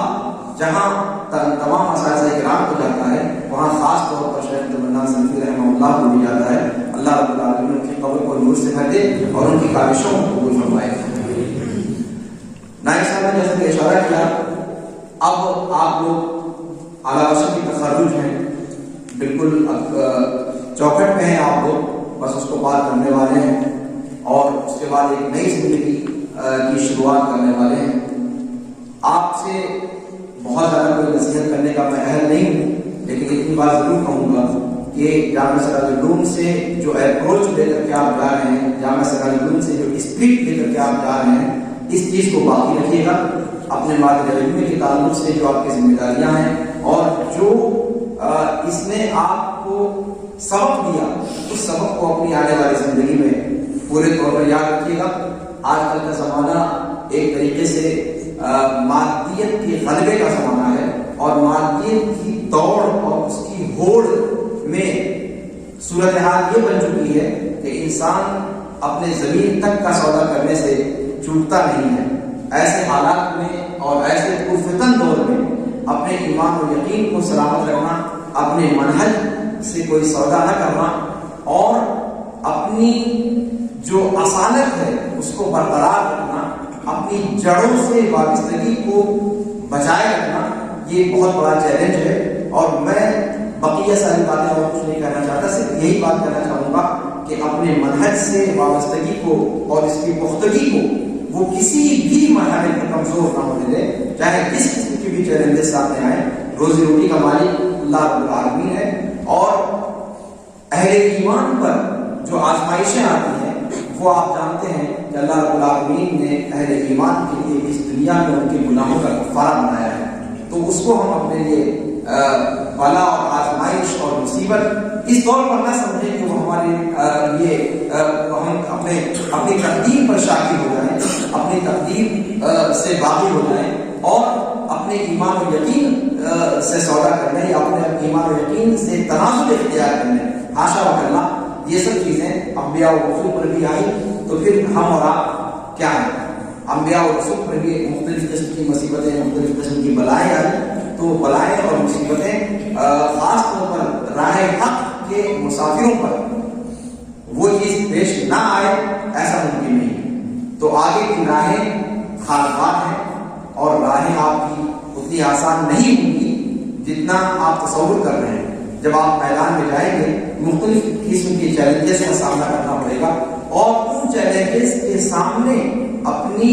[SPEAKER 4] جہاں تمام اساتذہ کرام کو جاتا ہے، وہاں خاص طور پر شیخ عبدالمنان سلفی رحمہ اللہ کو بھی جاتا ہے. اللہ رب العالمین ان کی قبر کو نور سے بھر دے اور ان کی کاوشوں کو قبول فرمائے. نائب صاحب نے جیسا کہ اشارہ کیا، اب آپ لوگ اعلیٰ وسط کی تخرج ہیں، بالکل چوکھٹ پہ ہیں آپ لوگ، بس اس کو پار کرنے والے ہیں، اور اس کے بعد ایک نئی زندگی کی شروعات کرنے والے ہیں. آپ سے بہت زیادہ کوئی نصیحت کرنے کا میں اہل نہیں ہوں، لیکن اتنی بات ضرور کہوں گا کہ جامعہ سراج العلوم سے جو اپروچ لے کر کے آپ جا رہے ہیں، جامعہ سراج العلوم سے جو اسپرٹ لے کر کے آپ جا رہے ہیں، اس چیز کو باقی رکھیے گا. اپنے مادر علمی کے تعلق سے جو آپ کی ذمہ داریاں ہیں اور جو اس نے آپ کو سبق دیا، اس سبق کو اپنی آنے والی زندگی میں پورے طور پر یاد رکھیے گا. آج کل کا زمانہ ایک طریقے سے مادیت کے غلبے کا زمانہ ہے، اور مادیت کی دوڑ اور اس کی ہوڑ میں صورتحال یہ بن چکی ہے کہ انسان اپنے زمین تک کا سودا کرنے سے چوکتا نہیں ہے. ایسے حالات میں اور ایسے پرفتن دور میں اپنے ایمان و یقین کو سلامت رکھنا، اپنے منہج سے کوئی سودا نہ کرنا، اور اپنی جو اصالت ہے اس کو برقرار رکھنا، اپنی جڑوں سے وابستگی کو بچائے رکھنا، یہ بہت بڑا چیلنج ہے. اور میں بقیہ ساری باتیں اور کچھ نہیں کہنا چاہتا، صرف یہی بات کہنا چاہوں گا کہ اپنے منہج سے وابستگی کو اور اس کی پختگی کو وہ کسی بھی مرحلے میں کمزور نہ ہونے دے، چاہے کس قسم کی بھی چیلنجز سامنے آئے. روزی روٹی کا مالک اللہ رب العالمین ہے، اور اہل ایمان پر جو آزمائشیں آتی ہیں وہ آپ جانتے ہیں کہ اللہ رب العالمین نے اہل ایمان کے لیے اس دنیا میں ان کے گناہوں کا کفارہ بنایا ہے. تو اس کو ہم اپنے لیے بلا اور آزمائش اور مصیبت اس طور پر نہ سمجھیں کہ وہ ہمارے لیے ہم اپنی تقدیر پر شاکر ہو جائیں، اپنی تقدیر سے باقی ہو جائیں، اور اپنے ایمان و یقین سے سودا کرنے یا اپنے ایمان و یقین سے تناسب اختیار کرنے. حاشا وکلا، یہ سب چیزیں انبیاء و رسول پر بھی آئی، تو پھر ہم اور آپ کیا ہیں؟ انبیاء و رسول پر بھی مختلف قسم کی مصیبتیں، مختلف قسم کی بلائیں آئی. تو بلائیں اور مصیبتیں خاص طور پر راہ حق کے مسافروں پر وہ چیز پیش نہ آئے، ایسا ممکن نہیں. تو آگے کی راہیں خاص ہیں، اور راہیں آپ کی اتنی آسان نہیں ہوں گی جتنا آپ تصور کر رہے ہیں. جب آپ میدان میں جائیں گے مختلف قسم کے چیلنجز کا سامنا کرنا پڑے گا، اور ان چیلنجز کے سامنے اپنے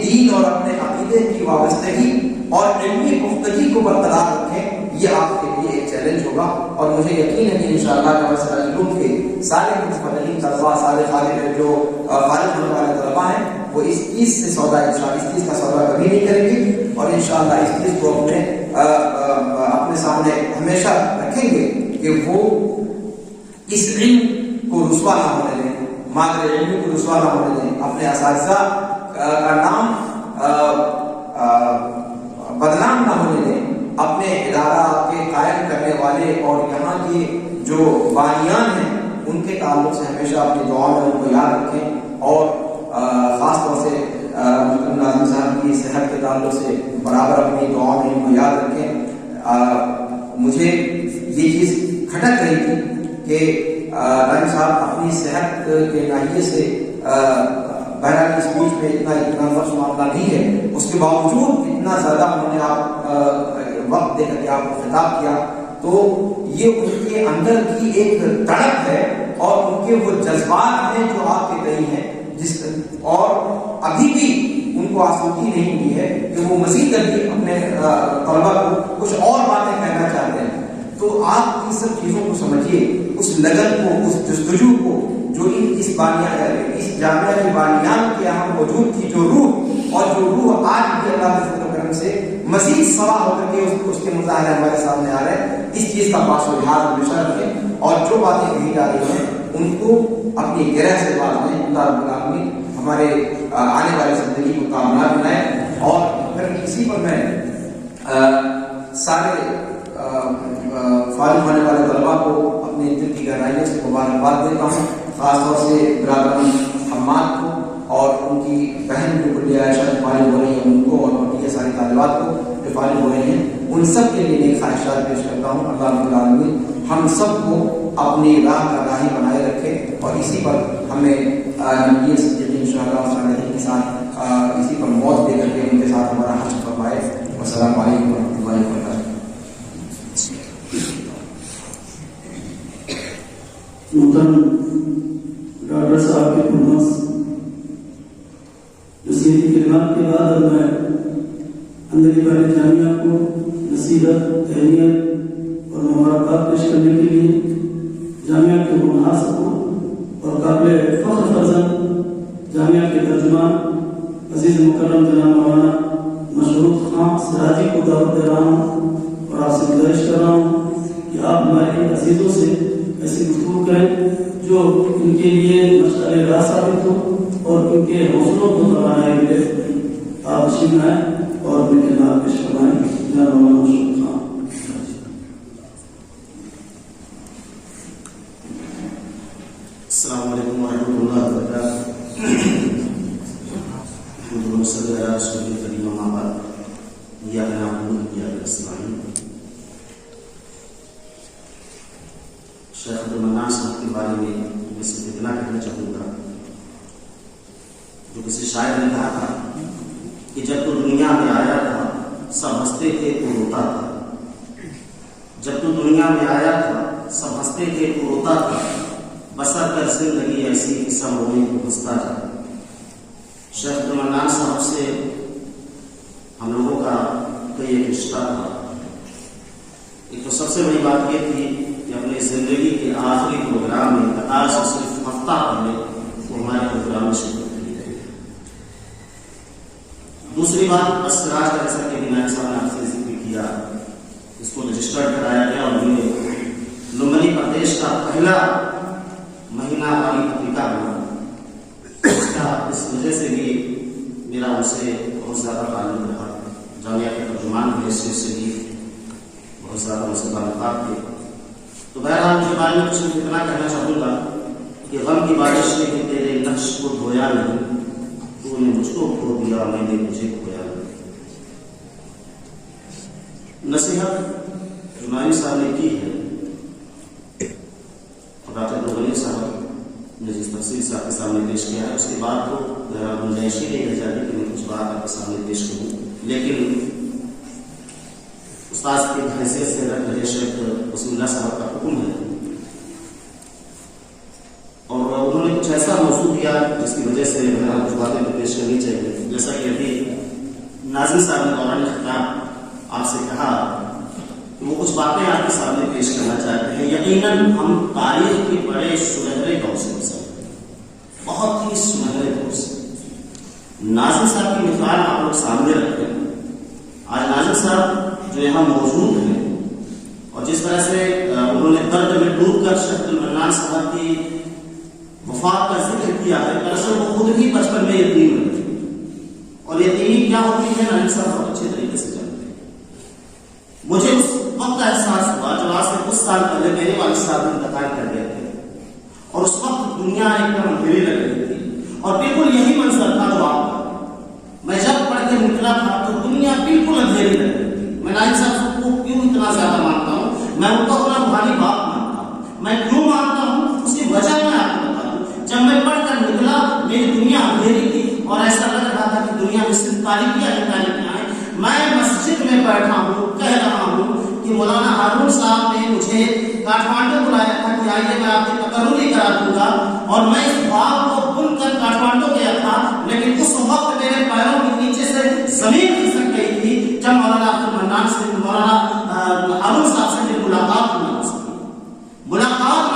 [SPEAKER 4] دین اور اپنے عقیدے کی وابستگی اور علمی پختگی کو برقرار رکھیں. یہ آپ کے لیے ایک چیلنج ہوگا، اور مجھے یقین ہے کہ انشاءاللہ جامعہ سراج العلوم کے سارے متفرغین طلباء، سارے جو فارغ ہونے والے طلباء ہیں، وہ اس چیز سے سودا اس چیز کا سودا کبھی نہیں کریں گے، اور انشاءاللہ اس چیز کو اپنے سامنے ہمیشہ رکھیں گے کہ وہ اس علم کو رسوا نہ ہونے دیں، مادر علم کو رسوا نہ ہونے دیں، اپنے اساتذہ کا نام بدنام نہ ہونے دیں، اپنے ادارہ کے قائم کرنے والے اور یہاں کے جو بانیان ہیں ان کے تعلق سے ہمیشہ اپنی دعاؤں میں ان کو یاد رکھیں، اور خاص طور سے ناظم صاحب کی صحت کے تعلق سے برابر اپنی دعاؤں میں ان کو یاد رکھیں. مجھے یہ چیز کھٹک رہی تھی کہ ناظم صاحب اپنی صحت کے ناحیے سے بہرحال اس بیچ میں اتنا لفظ معاملہ نہیں ہے، اس کے باوجود اتنا زیادہ انہوں نے آپ وقت دے کر کے آپ کو خطاب کیا، تو یہ ان کے اندر کی ایک تڑپ ہے اور ان کے وہ جذبات ہیں جو آپ کے تئیں ہیں، اور ابھی بھی ان کو آسودگی نہیں ہوئی ہے کہ وہ مزید ابھی اپنے طلبا کو کچھ اور باتیں کہنا چاہتے ہیں. تو آپ ان سب چیزوں کو سمجھیے، اس لگن کو، اس جستجو کو جو اس جامعہ کی بانیان کے یہاں موجود تھی، جو روح، اور جو روح آج بھی اللہ کے فضل و کرم سے مزید سوا ہو کر کے اس کے مظاہرے ہمارے سامنے آ رہے ہیں. اس چیز کا پاس و لحاظ ہمیشہ رکھیں، اور جو باتیں کہی جا رہی ہیں ان کو اپنی گرہ سے بات لیں. اللہ رب العالمین ہمارے آنے والی زندگی کو کامیاب بنائے. اور پھر اسی پر میں سارے فارغ ہونے والے طلباء کو اپنے دل کی گہرائیوں سے مبارکباد دیتا ہوں، خاص طور سے برادران حماد کو اور ان کی بہن جو کلیہ عائشہ جو فارغ ہو رہی ہیں ان کو، اور بقیہ ساری طالبات کو جو فارغ ہو رہی ہیں، ان سب کے لیے نیک خواہشات پیش کرتا ہوں. اللہ رب العالمین ہم سب کو اپنی راہ کا راہی بنائے رکھے، اور اسی پر ہمیں نبی صدیقین شہداء صالحین کے ساتھ اسی پر موت دے کر کے ان کے ساتھ ہمارا حشر فرمائے. والسلام علیکم ورحمۃ اللہ وبرکاتہ.
[SPEAKER 2] محترم ڈاکٹر صاحب کے پرنس تسلیمی کلمات کے بعد میں اندر بار جامعہ کو نصیحت، تہنیت اور مبارکباد پیش کرنے کے لیے جامعہ کے مناسب اور قابل فخر فرزند جامعہ کے ترجمان عزیز مکرم جناب مولانا مشروط خان سراجی کو دعوت دے رہا ہوں اور آپ سے گزارش کر رہا ہوں کہ آپ ہمارے عزیزوں سے ایسی گفتگو کریں جو ان کے لیے مشعل راہ ثابت ہو اور ان کے حوصلوں کو توانائی ملے۔ آپ تشریف لائیں اور ان کے نام پیش فرمائیں۔ جناب مولانا مشروط خان۔
[SPEAKER 5] السلام علیکم ورحمۃ اللہ وبرکاتہ۔ اللہم صلی علی رسول الکریم اما بعد۔ ایاک نعبد و ایاک نستعین۔ شیخ عبدالمنان صاحب کے بارے میں صرف اتنا کہنا چاہوں گا جو کسی شاعر نے کہا تھا کہ جب تو دنیا میں آیا تھا سب ہنستے تھے تو روتا تھا، جب تو دنیا میں آیا تھا سب ہنستے تھے تو روتا تھا، بسر کر زندگی ایسی کہ سب رونے کو ہنستا تھا۔ شیخ عبدالمنان صاحب سے ہم لوگوں کا کئی ایک رشتہ تھا۔ ایک تو سب سے بڑی بات یہ تھی کہ اپنی زندگی کے آخری پروگرام میں قطار سے صرف ہفتہ پہلے وہ ہمارے پروگرام میں شرکت کی گئی۔ دوسری بات اسراج کا، جیسا کہ نائب صاحب نے آپ سے ذکر کیا، اس کو رجسٹرڈ کرایا گیا اور یہ لمبنی پردیش کا پہلا مہینہ والی پتریکا بنا۔ اس وجہ سے بھی میرا ان سے بہت زیادہ تعلق رہا، جامعہ کے ترجمان کی حیثیت سے بھی بہت زیادہ ان سے تعلقات تھے۔ تو بہرحال ان کے بارے میں کچھ اتنا کہنا چاہوں گا کہ غم کی بارش نے کہ تیرے نقش کو دھویا نہیں، تو نے مجھ کو کھو دیا میں نے مجھے کھویا نہیں۔ نصیحت جمالی صاحب نے کی ہے، ڈاکٹر غنی صاحب نے جس تفصیل سے آپ کے سامنے پیش کیا ہے، اس کے بعد تو گنجائش ہی نہیں رہ جاتی کہ میں کچھ بات آپ کے سامنے پیش کروں، لیکن استاذ کی حیثیت سے رکھ رہے شیخ بسم اللہ صاحب کا حکم ہے اور انہوں نے کچھ ایسا موضوع کیا جس کی وجہ سے کچھ باتیں تو پیش کرنی چاہیے۔ جیسا کہ ابھی ناظم صاحب نے دوران خطاب آپ سے کہا کہ وہ کچھ باتیں آپ کے سامنے پیش کرنا چاہتے ہیں۔ یقیناً ہم تاریخ کے بڑے سنہرے دور سے گزرے، بہت ہی سنہرے دور سے۔ ناظم صاحب کی مثال آپ لوگ سامنے رکھتے ہیں۔ آج ناظم صاحب جو یہاں موجود ہیں اور جس طرح سے انہوں نے درد میں ڈوب کر شیخ عبدالمنان صاحب کی وفات کا ذکر کیا ہے، دراصل وہ خود ہی بچپن میں یتیم رہے اور یتیمی کیا ہوتی ہے ناظم صاحب بہت اچھے طریقے سے جانتے ہیں۔ مجھے اس وقت احساس ہوا جب آج سے کچھ سال پہلے میرے والد صاحب انتقال کر گئے تھے اور اس وقت دنیا ایک دم اندھیری لگ رہی تھی اور بالکل یہی منظر تھا جو آپ کا۔ میں جب پڑھ کے نکلا تھا تو دنیا بالکل اندھیری لگ رہی تھی۔ میں نائب صاحب کو کیوں اتنا زیادہ مانتا ہوں، میں ان کو اپنا روحانی باپ مانتا ہوں۔ میں کیوں مانتا ہوں اس کی وجہ میں آپ کو بتا دوں۔ جب میں پڑھ کر نکلا میری دنیا اندھیری تھی اور ایسا لگ رہا تھا کہ دنیا میں صرف تاریکیاں ہی تاریکیاں ہیں۔ میں مسجد میں بیٹھا ہوں، کہہ رہا ہوں کہ مولانا ہارون صاحب نے مجھے کاٹھمانڈو بلایا تھا کہ آئیے میں آپ کی تقرری کرا دوں گا اور میں اس خواب کو بن کر کاٹھمانڈو گیا تھا، لیکن اس وقت میرے پیروں کے نیچے سے زمین کھسک گئی تھی جب مولانا عبدالمنان سے مولانا ہارون صاحب سے میری ملاقات نہ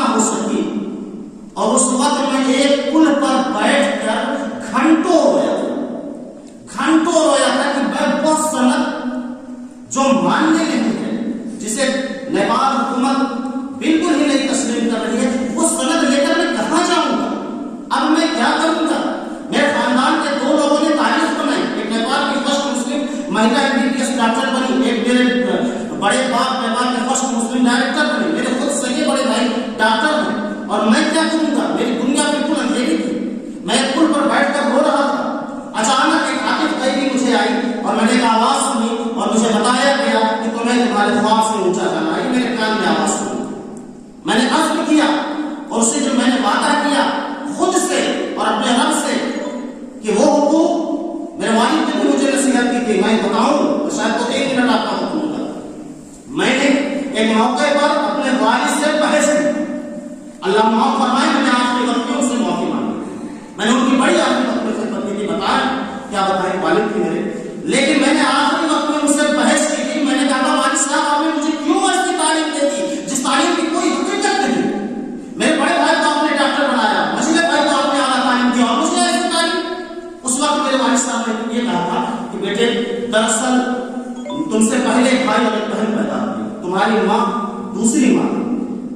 [SPEAKER 5] ہو سکی اور اس وقت میں ایک پل پر بیٹھ کر گھنٹوں رویا تھا کہ میں وہ سند جو ماننے نہیں ہے، جسے نیپال حکومت بالکل ہی نہیں تسلیم کر رہی ہے، وہ سند لے کر میں کہاں جاؤں گا؟ اب میں کیا کروں گا؟ میرے خاندان کے دو لوگوں نے تاریخ بنائی، ایک نیپال کی فرسٹ مسلم مہیلا MBBS ڈاکٹر بنی، ایک میرے بڑے باپ نیپال کے فرسٹ مسلم ڈائریکٹر بنے، میرے خود سگے بڑے بھائی ڈاکٹر ہیں، اور میں کیا کروں گا؟ میری دنیا بالکل اندھیری تھی۔ میں ایک پل پر بیٹھ کر رو رہا تھا، اچانک ایک عاطف قیدی مجھے آئی اور میں نے ایک آواز سنی اور مجھے بتایا گیا کہ تمہیں تمہارے خواب سے اونچا جانا ہے۔ میرے کان میں آواز سنی، میں نے عزم کیا اور اس سے جو میں نے وعدہ کیا خود سے اور اپنے رب سے کہ وہ حقوق میرے والد نے بھی مجھے نصیحت کی تھی، میں بتاؤں تو شاید تو 1 منٹ آپ کا حکم ہوگا۔ میں نے ایک موقع پر اپنے والد سے بحث کی، اللہ معاف فرمائے، میں نے آخری وقت میں ان سے معافی مانگی، میں نے ان کی بڑی آخری وقت میں خدمت کی، بتایا کیا بتائیں والد تھی میرے، لیکن میں نے آخری وقت کہ بیٹے دراصل تم سے پہلے ایک بھائی اور ایک بہن پیدا ہوئی، تمہاری ماں دوسری ماں،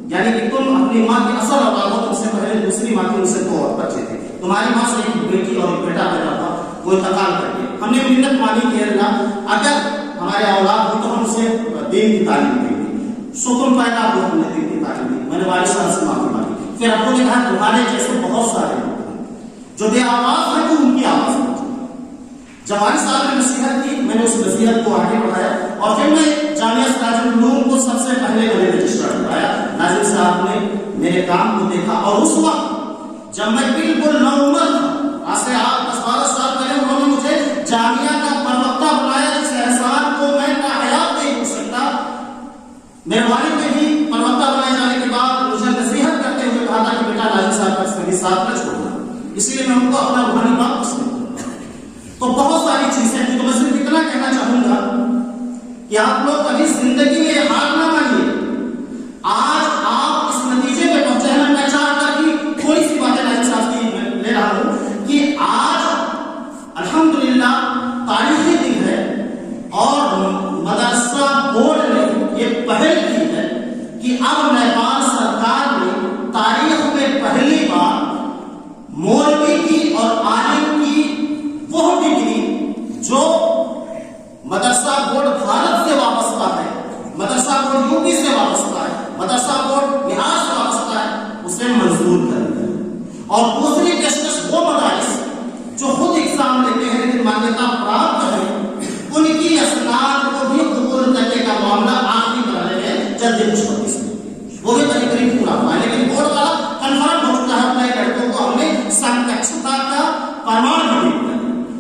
[SPEAKER 5] یعنی کہ تم اپنی ماں کی اصل اولاد ہو، تم سے پہلے دوسری ماں کی ان سے 2 اور بچے تھے، تمہاری ماں سے ایک بیٹی اور ایک بیٹا پیدا تھا، وہ انتقال کر گئے۔ ہم نے منت مانی کہ اللہ اگر ہمارے اولاد ہو تو ہم اسے دین کی تعلیم دیں گے، سو تم پیدا ہو، ہم نے دین کی تعلیم دی، میں نے والد صاحب سے معافی مانگی۔ پھر ابو نے کہا تمہارے جیسے بہت سارے لوگ ہیں جو بے آواز ہیں، تو ان کی آواز ہے۔ جب والد صاحب نے نصیحت کی، میں نے اس نصیحت کو آگے بڑھایا اور پھر میں جامعہ سراج العلوم کو سب سے پہلے میں نے رجسٹر کرایا۔ ناظرین صاحب نے میرے کام کو دیکھا اور اس وقت جب میں بالکل نوعمر تھا، آج سے 10-12 سال پہلے انہوں نے مجھے جامعہ کا پروقتا بنایا، جس احسان کو میں حیات نہیں بھول سکتا۔ میرے والد نے بھی پروقتا بنائے جانے کے بعد مجھے نصیحت کرتے ہوئے کہا تھا کہ بیٹا ناظرین صاحب کا سبھی ساتھ نہ چھوڑنا، اسی لیے میں ان کو اپنا روحانی باپ پسند کرتا ہوں۔ تو بہت ساری چیزیں ہیں، تو میں صرف اتنا کہنا چاہوں گا کہ آپ لوگ کبھی زندگی میں ہار نہ مانیے۔ آج آپ اس نتیجے پہ پہنچے ہیں، میں چاہتا کہ تھوڑی سی باتیں ناظرین صاحب کی لے رہا ہوں کہ آج الحمدللہ تاریخی دن ہے اور مدرسہ بورڈ نے یہ پہل کی ہے کہ اب نیپال سرکار نے تاریخ میں پہلی بار مولوی کی اور عالم کی وہ ڈگری جو مدرسہ بورڈ بھارت سے وابستہ ہے، مدرسہ بورڈ یو پی سے وابستہ ہے، مدرسہ بورڈ بہار سے وابستہ ہے، اسے منظور کر دیا۔ اور دوسری پیشکش وہ مدارس جو خود ایگزام لیتے ہیں لیکن مانیتا پراپت ہے، ان کی اسناد کو بھی قبول کرنے کا معاملہ آخری مرحلے میں جلدی خوشخبری سے وہ بھی قریب قریب پورا ہوا ہے، لیکن بورڈ والا کنفرم ہو چکا ہے، اپنے لڑکوں کو ہم نے سمکشتا کا پرمان بھی دیا۔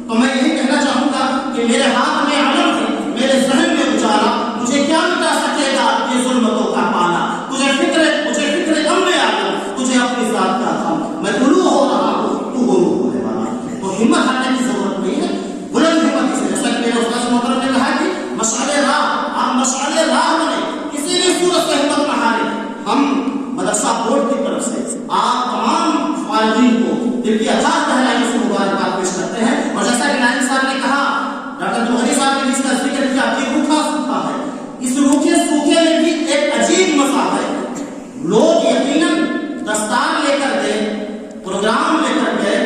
[SPEAKER 5] تو میں یہی کہنا چاہوں گا کہ میرے ہاتھ میں علم ہے، میرے ذہن میں اجالا، مجھے کیا مٹا سکے گا یہ ظلمتوں کا پانا، مجھے فکر غم میں آ گیا، تجھے اپنی ذات کا غم، میں طلوع ہو رہا ہوں، تو غروب ہونے والا۔ تو ہمت ہارنے کی ضرورت نہیں ہے، بلند ہمت سے، جیسا کہ میرے استاد محترم نے کہا کہ مشعل راہ، آپ مشعل راہ بنے، کسی بھی صورت سے ہمت نہ ہارے۔ ہم مدرسہ بورڈ کی طرف سے آپ تمام فارغین کو دل کی اچھا کہلانے سے مبارکباد پیش کرتے ہیں۔ اور جیسا کہ نائب صاحب نے کہا، ڈاکٹر دوہری صاحب نے اس کا ذکر کیا کہ روکھا سوکھا ہے، اس روکھے سوکھے میں بھی ایک عجیب مزہ ہے۔ لوگ یقیناً دستار لے کر گئے، پروگرام لے کر گئے،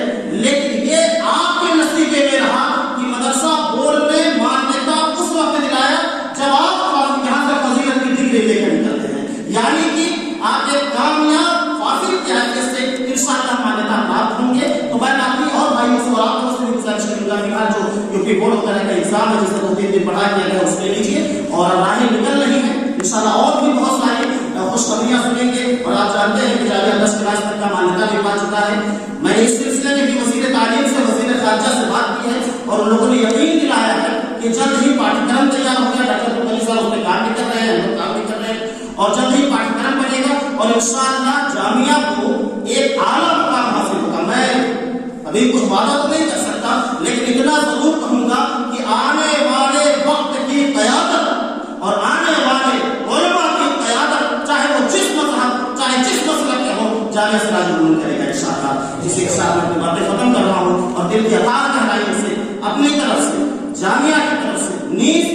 [SPEAKER 5] لیکن یہ آپ کے نصیبے میں رہا کہ مدرسہ بورڈ نے مانیتا اس وقت دلایا جب آپ یہاں سے فضیلت کی ڈگری لے کر نکلتے ہیں، یعنی کہ آپ ایک کامیاب فاضل کے حیثیت سے انشاءاللہ مانیتا پراپت ہوں گے۔ تو میں باقی اور بھائیوں سے اور آپ سے بھی گزارش کروں گا کہ آج جو یو پی بورڈ وغیرہ کا ایگزام ہے جس کو 2-3 دن بڑھا دیا گیا اس لے لیجیے، اور راہیں نکل رہی ہیں انشاءاللہ، اور بھی بہت ساری خوشخبریاں سنیں گے۔ اور آپ جانتے ہیں کہ جامعہ 10 کلاس تک کا مانیتا بھی پا چکا ہے۔ میں نے اس سلسلے میں بھی وزیر تعلیم سے، وزیر خارجہ سے بات کی ہے اور ان لوگوں نے یقین دلایا ہے کہ جلد ہی پاٹھکرم تیار ہو گیا۔ ڈاکٹر عبدالعلی صاحب اس پہ کام بھی کر رہے ہیں، ہم لوگ کام بھی کر رہے ہیں، اور جلد ہی پاٹھکرم بنے گا اور انشاءاللہ جامعہ کو ایک اعلیٰ مقام حاصل ہوگا۔ میں ابھی کچھ وعدہ تو نہیں کر سکتا، لیکن اتنا ضرور کہوں گا کہ آنے والے وقت کی قیادت اور آنے والے علماء کی قیادت، چاہے وہ جس مذہب چاہے جس مسلک کے ہو، جامعہ سراج العلوم کرے گا انشاءاللہ۔ اسی کے ساتھ میں اپنی باتیں ختم کر رہا ہوں اور دل کی عطا گہرائی سے اپنی طرف سے، جامعہ کی طرف سے، نیز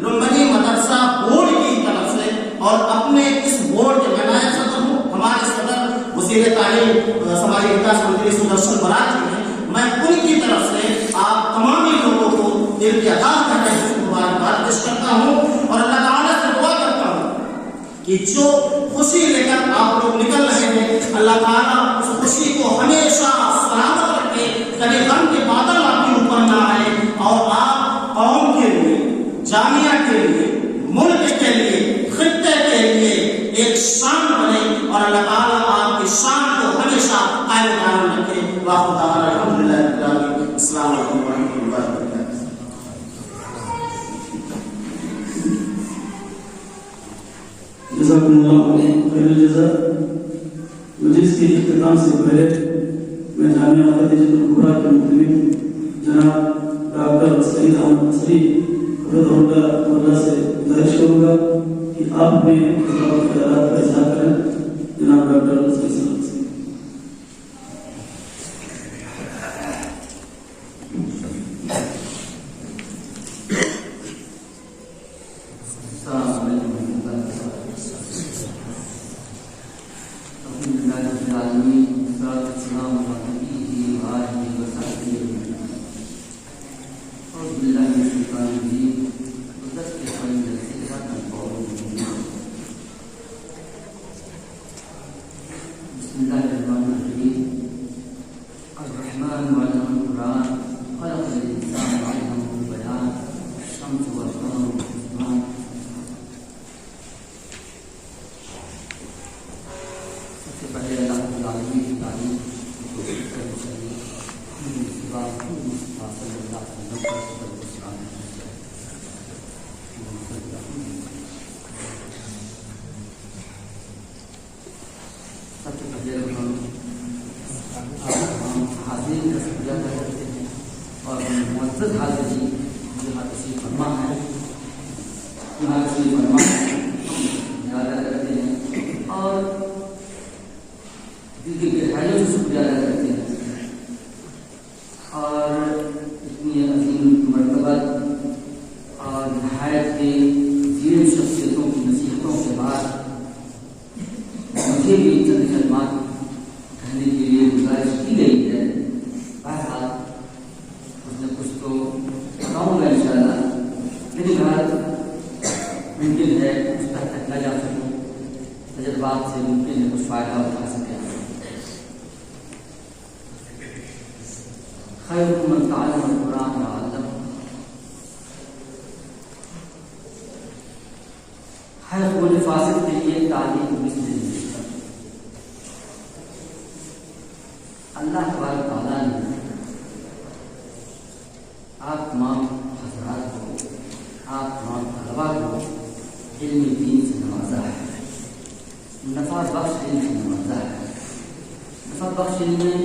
[SPEAKER 5] لمبنی مدرسہ بورڈ کی طرف سے، اور اپنے اس بورڈ کے میں نائب صدر ہوں، ہمارے صدر وزیر تعلیم سماجی وکاس منتری سدرشن برات جی ہیں، میں ان کی طرف سے آپ تمام لوگوں کو دل کی عطا گہرائی سے مبارکباد پیش کرتا ہوں اور اللہ تعالیٰ سے دعا کرتا ہوں کہ جو خوشی لے کر آپ لوگ نکل رہے ہیں، اللہ تعالیٰ اس خوشی کو ہمیشہ سلامت رکھے، کبھی غم کے بادل آپ کے اوپر نہ آئے، اور آپ قوم کے لیے، جامعہ کے لیے، ملک کے لیے، خطے کے لیے ایک شان بنے، اور اللہ تعالیٰ آپ کی شان کو ہمیشہ قائم قائم رکھے۔ واخر دعوانا الحمدللہ رب العالمین۔ السلام علیکم ورحمۃ اللہ وبرکاتہ۔
[SPEAKER 2] جزاکم اللہ خیر الجزا۔ مجلس کے اختتام سے پہلے میں جامعہ خدیجۃ الکبریٰ کے مدیر جناب ڈاکٹر سعید احمد نصری حفظہ اللہ سے گزارش کروں گا کہ آپ اپنے خیالات کا اظہار کریں۔ جناب ڈاکٹر سعید احمد نصری۔
[SPEAKER 6] أعوذ بالله من الشيطان الرجيم وذكر فإن الذكرى تنفع المؤمنين بسم الله الرحمن الرحيم الرحمن علم القرآن خلق الإنسان علمه البيان الشمس والقمر والحسبان سب سے پہلے اللہ رب العالمین کی تعریف حاضرین کا شکریہ ادا کرتے ہیں اور معزز حاضرین جہاں تشریف فرما ہے یہاں تشریف فرما ہے ادا کرتے ہیں اور دل کی گہرائیوں سے شکریہ ادا کرتے ہیں اور اتنی عظیم مرتبہ اور نہایت کے زیر شخصیتوں کی نصیحتوں کے بعد مجھے بھی چند کلمات کہنے کے لیے گزارش کی گئی ہے. بہرحال کچھ نہ کچھ تو بتاؤں گا انشاءاللہ، لیکن بہرحال ممکن ہے اس تک نہ جا سکوں، تجربات سے ممکن ہے کچھ فائدہ اٹھا سکیں. خیرکم من تعلم القرآن وعلمہ، ہر قول فاسد کے لیے تعلیم مثل اللہ تبارک تعالیٰ نے آپ تمام حضرات کو، آپ تمام طلبا کو علم دین سے نوازا ہے، نفع بخش علم سے نوازا ہے. نفع بخش علم میں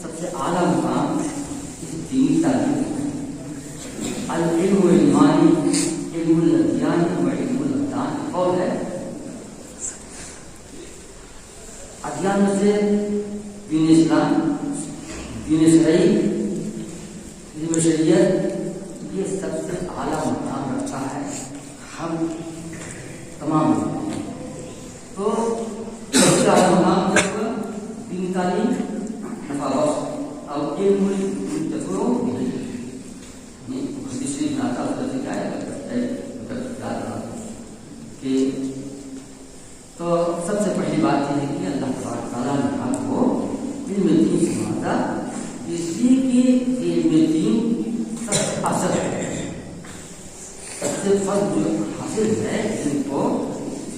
[SPEAKER 6] سب سے اعلیٰ مقام اس دینی تعلیم ہے. العلم علمانی، علم الادیان و علم الابدان قول ہے. ادیان سے دین اسلام، دین شرعی، علم شریعت، یہ سب سے اعلیٰ مقام رکھتا ہے ہم تمام لوگوں. تو سب سے اعلیٰ مقام جب دینی تعلیم، نفع بخش اور علم التفرع بھی حدیث شریف میں آتا ہے کیا ہے کہ تو سب سے پہلی بات یہ ہے کہ اللہ تبارک تعالیٰ نے آپ کو علم دین سے نوازا، اس لیے کہ علم دین سب سے اصل ہے، سب سے فرض جو حاصل ہے علم کو،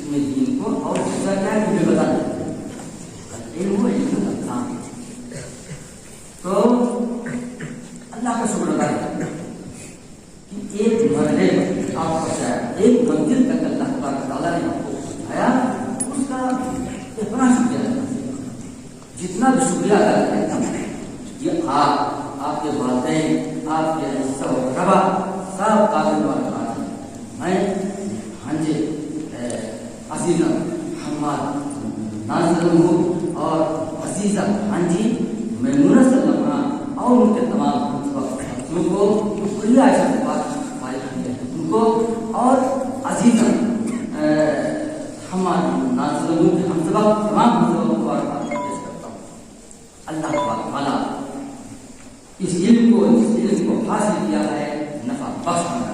[SPEAKER 6] علم دین کو. اور دوسرا کیا ہے مجھے بتا دیں علم الاسلام. تو اللہ کا شکر ادا کریں کہ ایک مرحلے آپ کو چاہے ایک منزل تک اللہ تبارک تعالیٰ نے آپ کو پہنچایا، اس کا اتنا شکریہ ادا کریں. جتنا بھی شکریہ ادا کریں یہ آپ کے والدین، آپ کے سب ربا سب قابل والدات ہیں. میں ہاں جی عزیزہ حماد ناظر ہوں اور عزیزہ ہاں جی میمونہ سلمہ اور ان کے تمام ساتھیوں کو شکریہ بات ان کو، اور عزیزہ حماد ناظر ہوں کہ ہم سب تمام ہم کو پیش کرتا ہوں. اللہ تعالیٰ اس علم کو حاصل کیا ہے نفع بخش بنا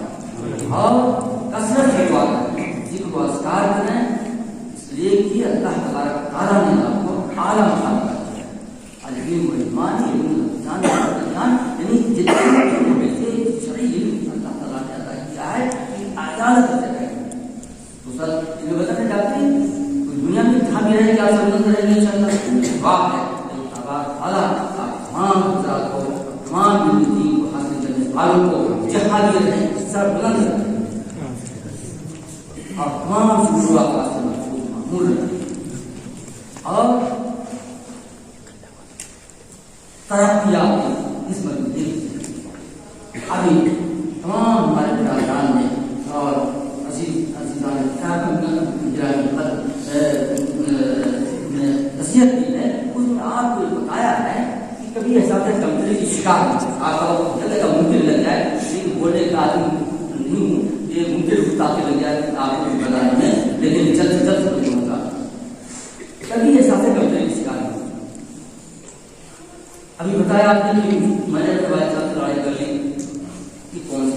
[SPEAKER 6] اور کثرت سے دعا کریں، ذکر و اذکار کریں، اس لیے کہ اللہ تبارک تعالیٰ نے آپ کو اعلیٰ مقام دیا ہے. العلم والایمان، علم الابدان، یعنی جتنے علم میں سے شرعی علم اللہ تعالیٰ نے ادا کیا ہے کہ عدالت سے ہے. تو سر یہ بتانا چاہتے ہیں دنیا میں جہاں بھی رہیں گے آپ سمجھ رہیں گے انشاءاللہ واقع ہے تبارک تعالیٰ آپ تمام حضرات کو، تمام دین کو حاصل کرنے والوں کو جہاں بھی رہیں سر بلند رکھیں اور تمام شروعات کا سے محفوظ معمول رکھیں اور ترقیات اس مدد ابھی تمام ہمارے برادران نے اور عزیزان نصیحت کی ہے، اس میں آپ کو بتایا ہے کہ کبھی ایسا کمزوری کی شکار آپ کو لگے ممکن لگ جائے، لیکن بولنے کا آدمی نہیں ہوں، یہ ممکن طاقت لگ جائے آپ کو بتانے میں، لیکن جلد سے جلد نہیں ہوگا. کبھی ایسا کمزوری کی شکار نہیں. ابھی بتایا آپ نے کہ میں نے لڑائی کر لی کہ کون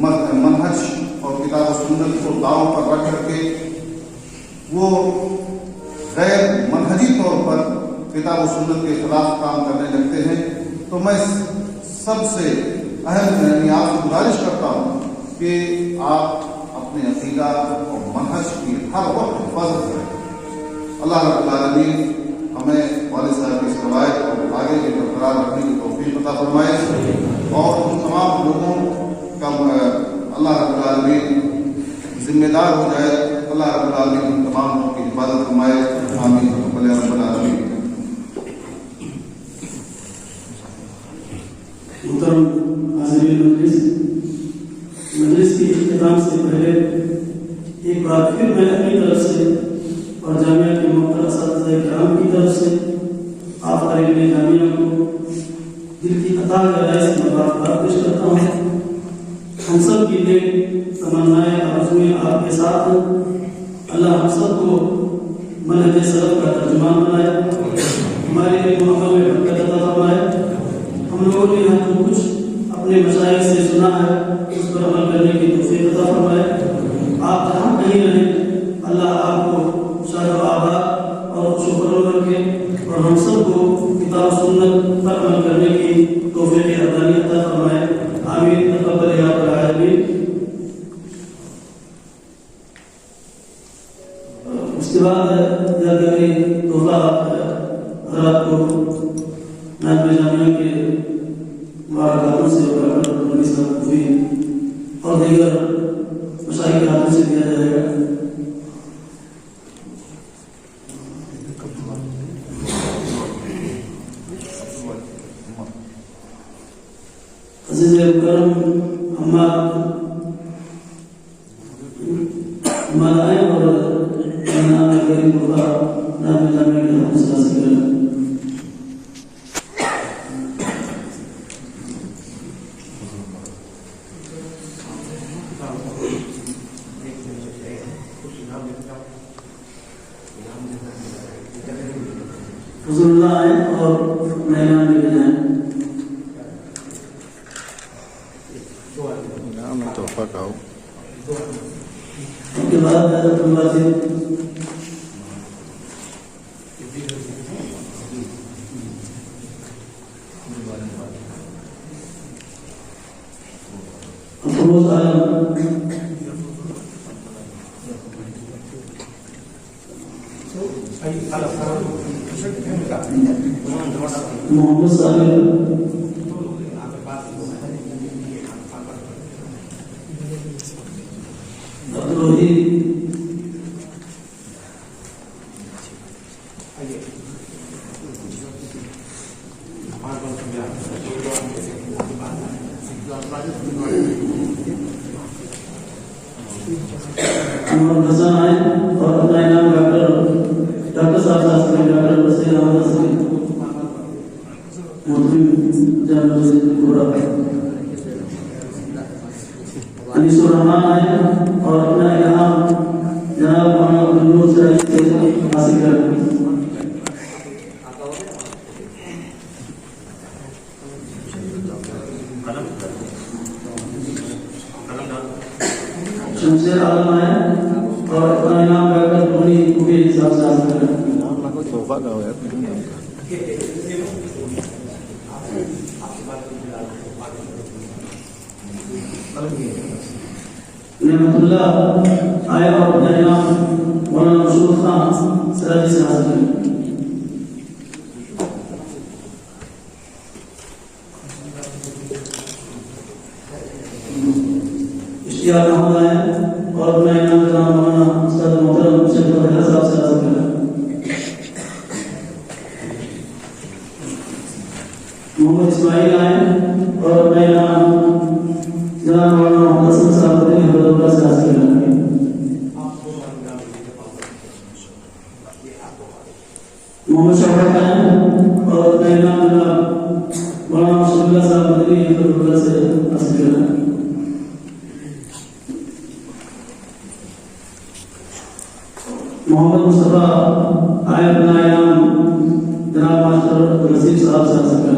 [SPEAKER 7] منہج اور کتاب و سنت کو داؤں پر رکھ کر کے وہ غیر منہجی طور پر کتاب و سنت کے خلاف کام کرنے لگتے ہیں، تو میں سب سے اہم آپ سے گزارش کرتا ہوں کہ آپ اپنے عقیدہ اور منہج کی ہر وقت حفاظت کریں۔ اللہ رب العالمین ہمیں والد صاحب کی اس روایت کو آگے بھی برقرار رکھنے کی توفیق عطا فرمائے، اور ان تمام لوگوں کا اللہ رب العالمین ذمہ دار ہو جائے۔ اللہ رب العالمین ان تمام لوگوں کی حفاظت فرمائے، آمین رب العالمین۔
[SPEAKER 2] محترم حاضرین مجلس کی اختتام سے پہلے ایک بار پھر میں اپنی طرف سے اور جامعہ کے محترم اساتذہ کرام کی طرف سے آپ طالبین جامعہ کو دل کی عطا گہرائی سے مبارکباد پیش کرتا ہوں۔ ہم سب کی نیک تمنائیں آرزوئیں آپ کے ساتھ ہیں۔ اللہ ہم سب کو منہج سلف کا ترجمان بنائے، ہمارے لیے محبت میں برکت عطا فرمائے۔ ہم لوگوں نے یہاں جو کچھ اپنے مشائخ سے سنا ہے اس پر عمل کرنے کی توفیق عطا فرمائے۔ آپ جہاں کہیں رہیں اللہ آپ کو شاد و آباد اور شکر رکھے، اور ہم سب کو کتاب و سنت پر عمل کرنے کی توفیق عطا فرمائے، آمین تقبل یا رب العالمین۔ اس کے بعد یادگاری تحفہ حضرات کو نائب جامعہ کے مبارکاتوں سے اور دیگر مشاہد کے ہاتھوں سے دیا جائے گا۔ عزیز مکرم ہمارا آئے اور نام غریب وفا نام جامعہ کے ہاتھوں سے حاصل کریں۔ حضور اللہ آئے اور مہمان لے کے جائیں۔ ان کے بعد حضرت اللہ سے افروز عالم محمد صالح عبدالوحید محمد حسن آئے اور اپنا انعام ڈاکٹر صاحب ڈاکٹر بصیر احمد حسن جامعہ انیس الرحمان آئے اور اپنا انعام جناب مولانا عبدالنور سے حاصل کر شمشیر عالم آئے اور اپنا انعام ڈاکٹر دھونی کو بھی حساب سے حاصل کر نعمت اللہ آئے اور اپنا انعام مولانا مشہور خان سراجی سے حاصل کر اشتیاق احمد آئے اور اپنا انعام جناب مولانا استاد محترم شیخ الرحمن صاحب سے حاصل کر محمد اسماعیل آئے اور اپنا انعام جناب مولانا محمد حسن صاحب حضرت اللہ سے حاصل کر محمد شفاق آئے اور اپنا انعام جناب مولانا شفیع اللہ صاحب حضرت اللہ سے حاصل کر محمد مصطفیٰ آئے اپنا انعام جناب ماسٹر رسید صاحب سے حاصل کر